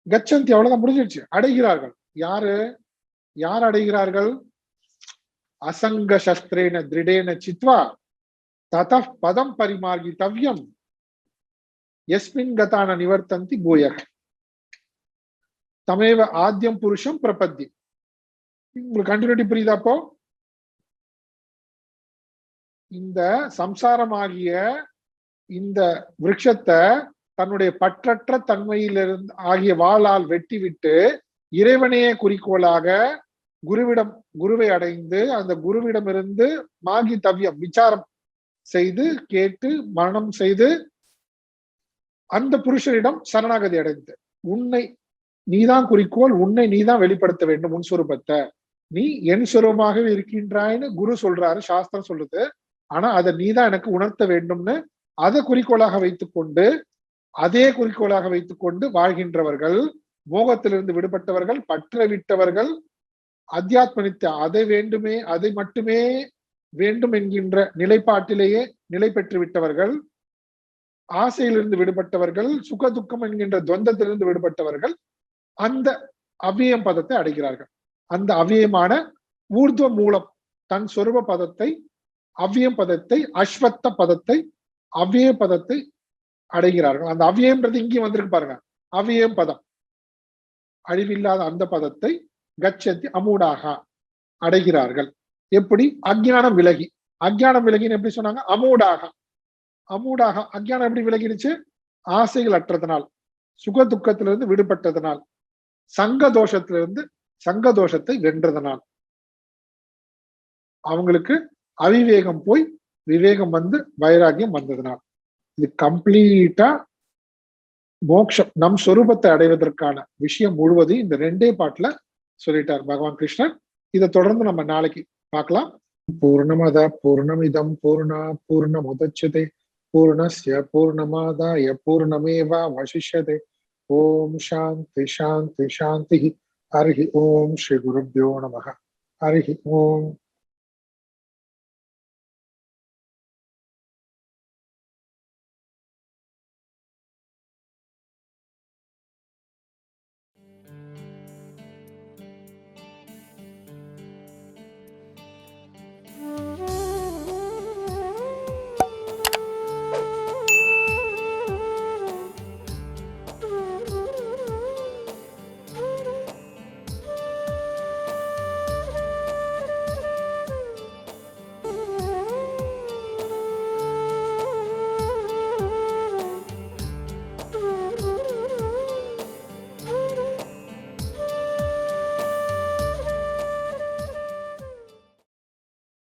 கச்சந்தி அவ்வளவுதான், முடிஞ்சிருச்சு. அடைகிறார்கள். யாரு யார் அடைகிறார்கள்? அசங்க சஸ்திரேன திருடேன சித்வா தத பதம் பரிமார்கிதவ்யம் யஸ்மின் கதான நிவர்த்தந்தி பூயக தமேவ ஆத்யம் புருஷம் பிரபத்தி. உங்களுக்கு கண்டினியூட்டி புரியுதா? அப்போ இந்த சம்சாரமாகிய இந்த விருட்சத்தை தன்னுடைய பற்றற்ற தன்மையிலிருந்து ஆகிய வாளால் வெட்டி விட்டு இறைவனையே குறிக்கோளாக குருவை அடைந்து அந்த குருவிடமிருந்து மாகி தவ்யம் விசாரம் செய்து கேட்டு மரணம் செய்து அந்த புருஷனிடம் சரணாகதி அடைந்து, உன்னை நீதான் குறிக்கோள், உன்னை நீதான் வெளிப்படுத்த வேண்டும், உன் சொரூபத்தை நீ என் சொரூபமாகவே இருக்கின்றாய்னு குரு சொல்றாரு, சாஸ்திரம் சொல்லுது. ஆனா அதை நீதான் எனக்கு உணர்த்த வேண்டும்னு அதை குறிக்கோளாக வைத்துக்கொண்டு, அதே குறிக்கோளாக வைத்துக்கொண்டு வாழ்கின்றவர்கள், மோகத்திலிருந்து விடுபட்டவர்கள், பற்ற விட்டவர்கள், அத்தியாத்மனித்த அதை வேண்டுமே அதை மட்டுமே வேண்டும் என்கின்ற நிலைப்பாட்டிலேயே நிலை பெற்று விட்டவர்கள், ஆசையிலிருந்து விடுபட்டவர்கள், சுக துக்கம் என்கின்ற துவந்தத்திலிருந்து விடுபட்டவர்கள் அந்த அவ்வியம் பதத்தை அடைகிறார்கள். அந்த அவ்வியமான ஊர்துவ மூலம் தன் சொரூப பதத்தை, அவ்வியம் பதத்தை, அஸ்வத்த பதத்தை, அவ்விய பதத்தை அடைகிறார்கள். அந்த அவ்வியம்ன்றது இங்கேயும் வந்திருக்கு பாருங்க. அவ்வியம் பதம் அழிவில்லாத அந்த பதத்தை கச்சந்தி அமூடாக அடைகிறார்கள். எப்படி? அஞ்ஞானம் விலகி. அஞ்ஞானம் விலகின்னு எப்படி சொன்னாங்க? அமூடாக. அமூடாக அஞ்ஞானம் எப்படி விலகிடுச்சு? ஆசைகள் அற்றதனால், சுக துக்கத்திலிருந்து விடுபட்டதனால், சங்க தோஷத்திலிருந்து சங்க தோஷத்தை வென்றதனால், அவங்களுக்கு அவிவேகம் போய் விவேகம் வந்து வைராகியம் வந்ததனால். இது கம்ப்ளீட்டா மோட்சம், நம் சொரூபத்தை அடைவதற்கான விஷயம் முழுவதையும் இந்த 2 பாட்டுல சொல்லிட்டார் பகவான் கிருஷ்ணன். இதை தொடர்ந்து நம்ம நாளைக்கு பார்க்கலாம். பூர்ணமத பூர்ணமிதம் பூர்ணா பூர்ணமுதச்யதே பூர்ணஸ்ய பூர்ணமாதாய பூர்ணமேவாவசிஷ்யதே. ஓம் சாந்தி சாந்தி சாந்தி. ஹரி ஓம் ஸ்ரீ குருப்யோ நமः. ஹரி ஓம்.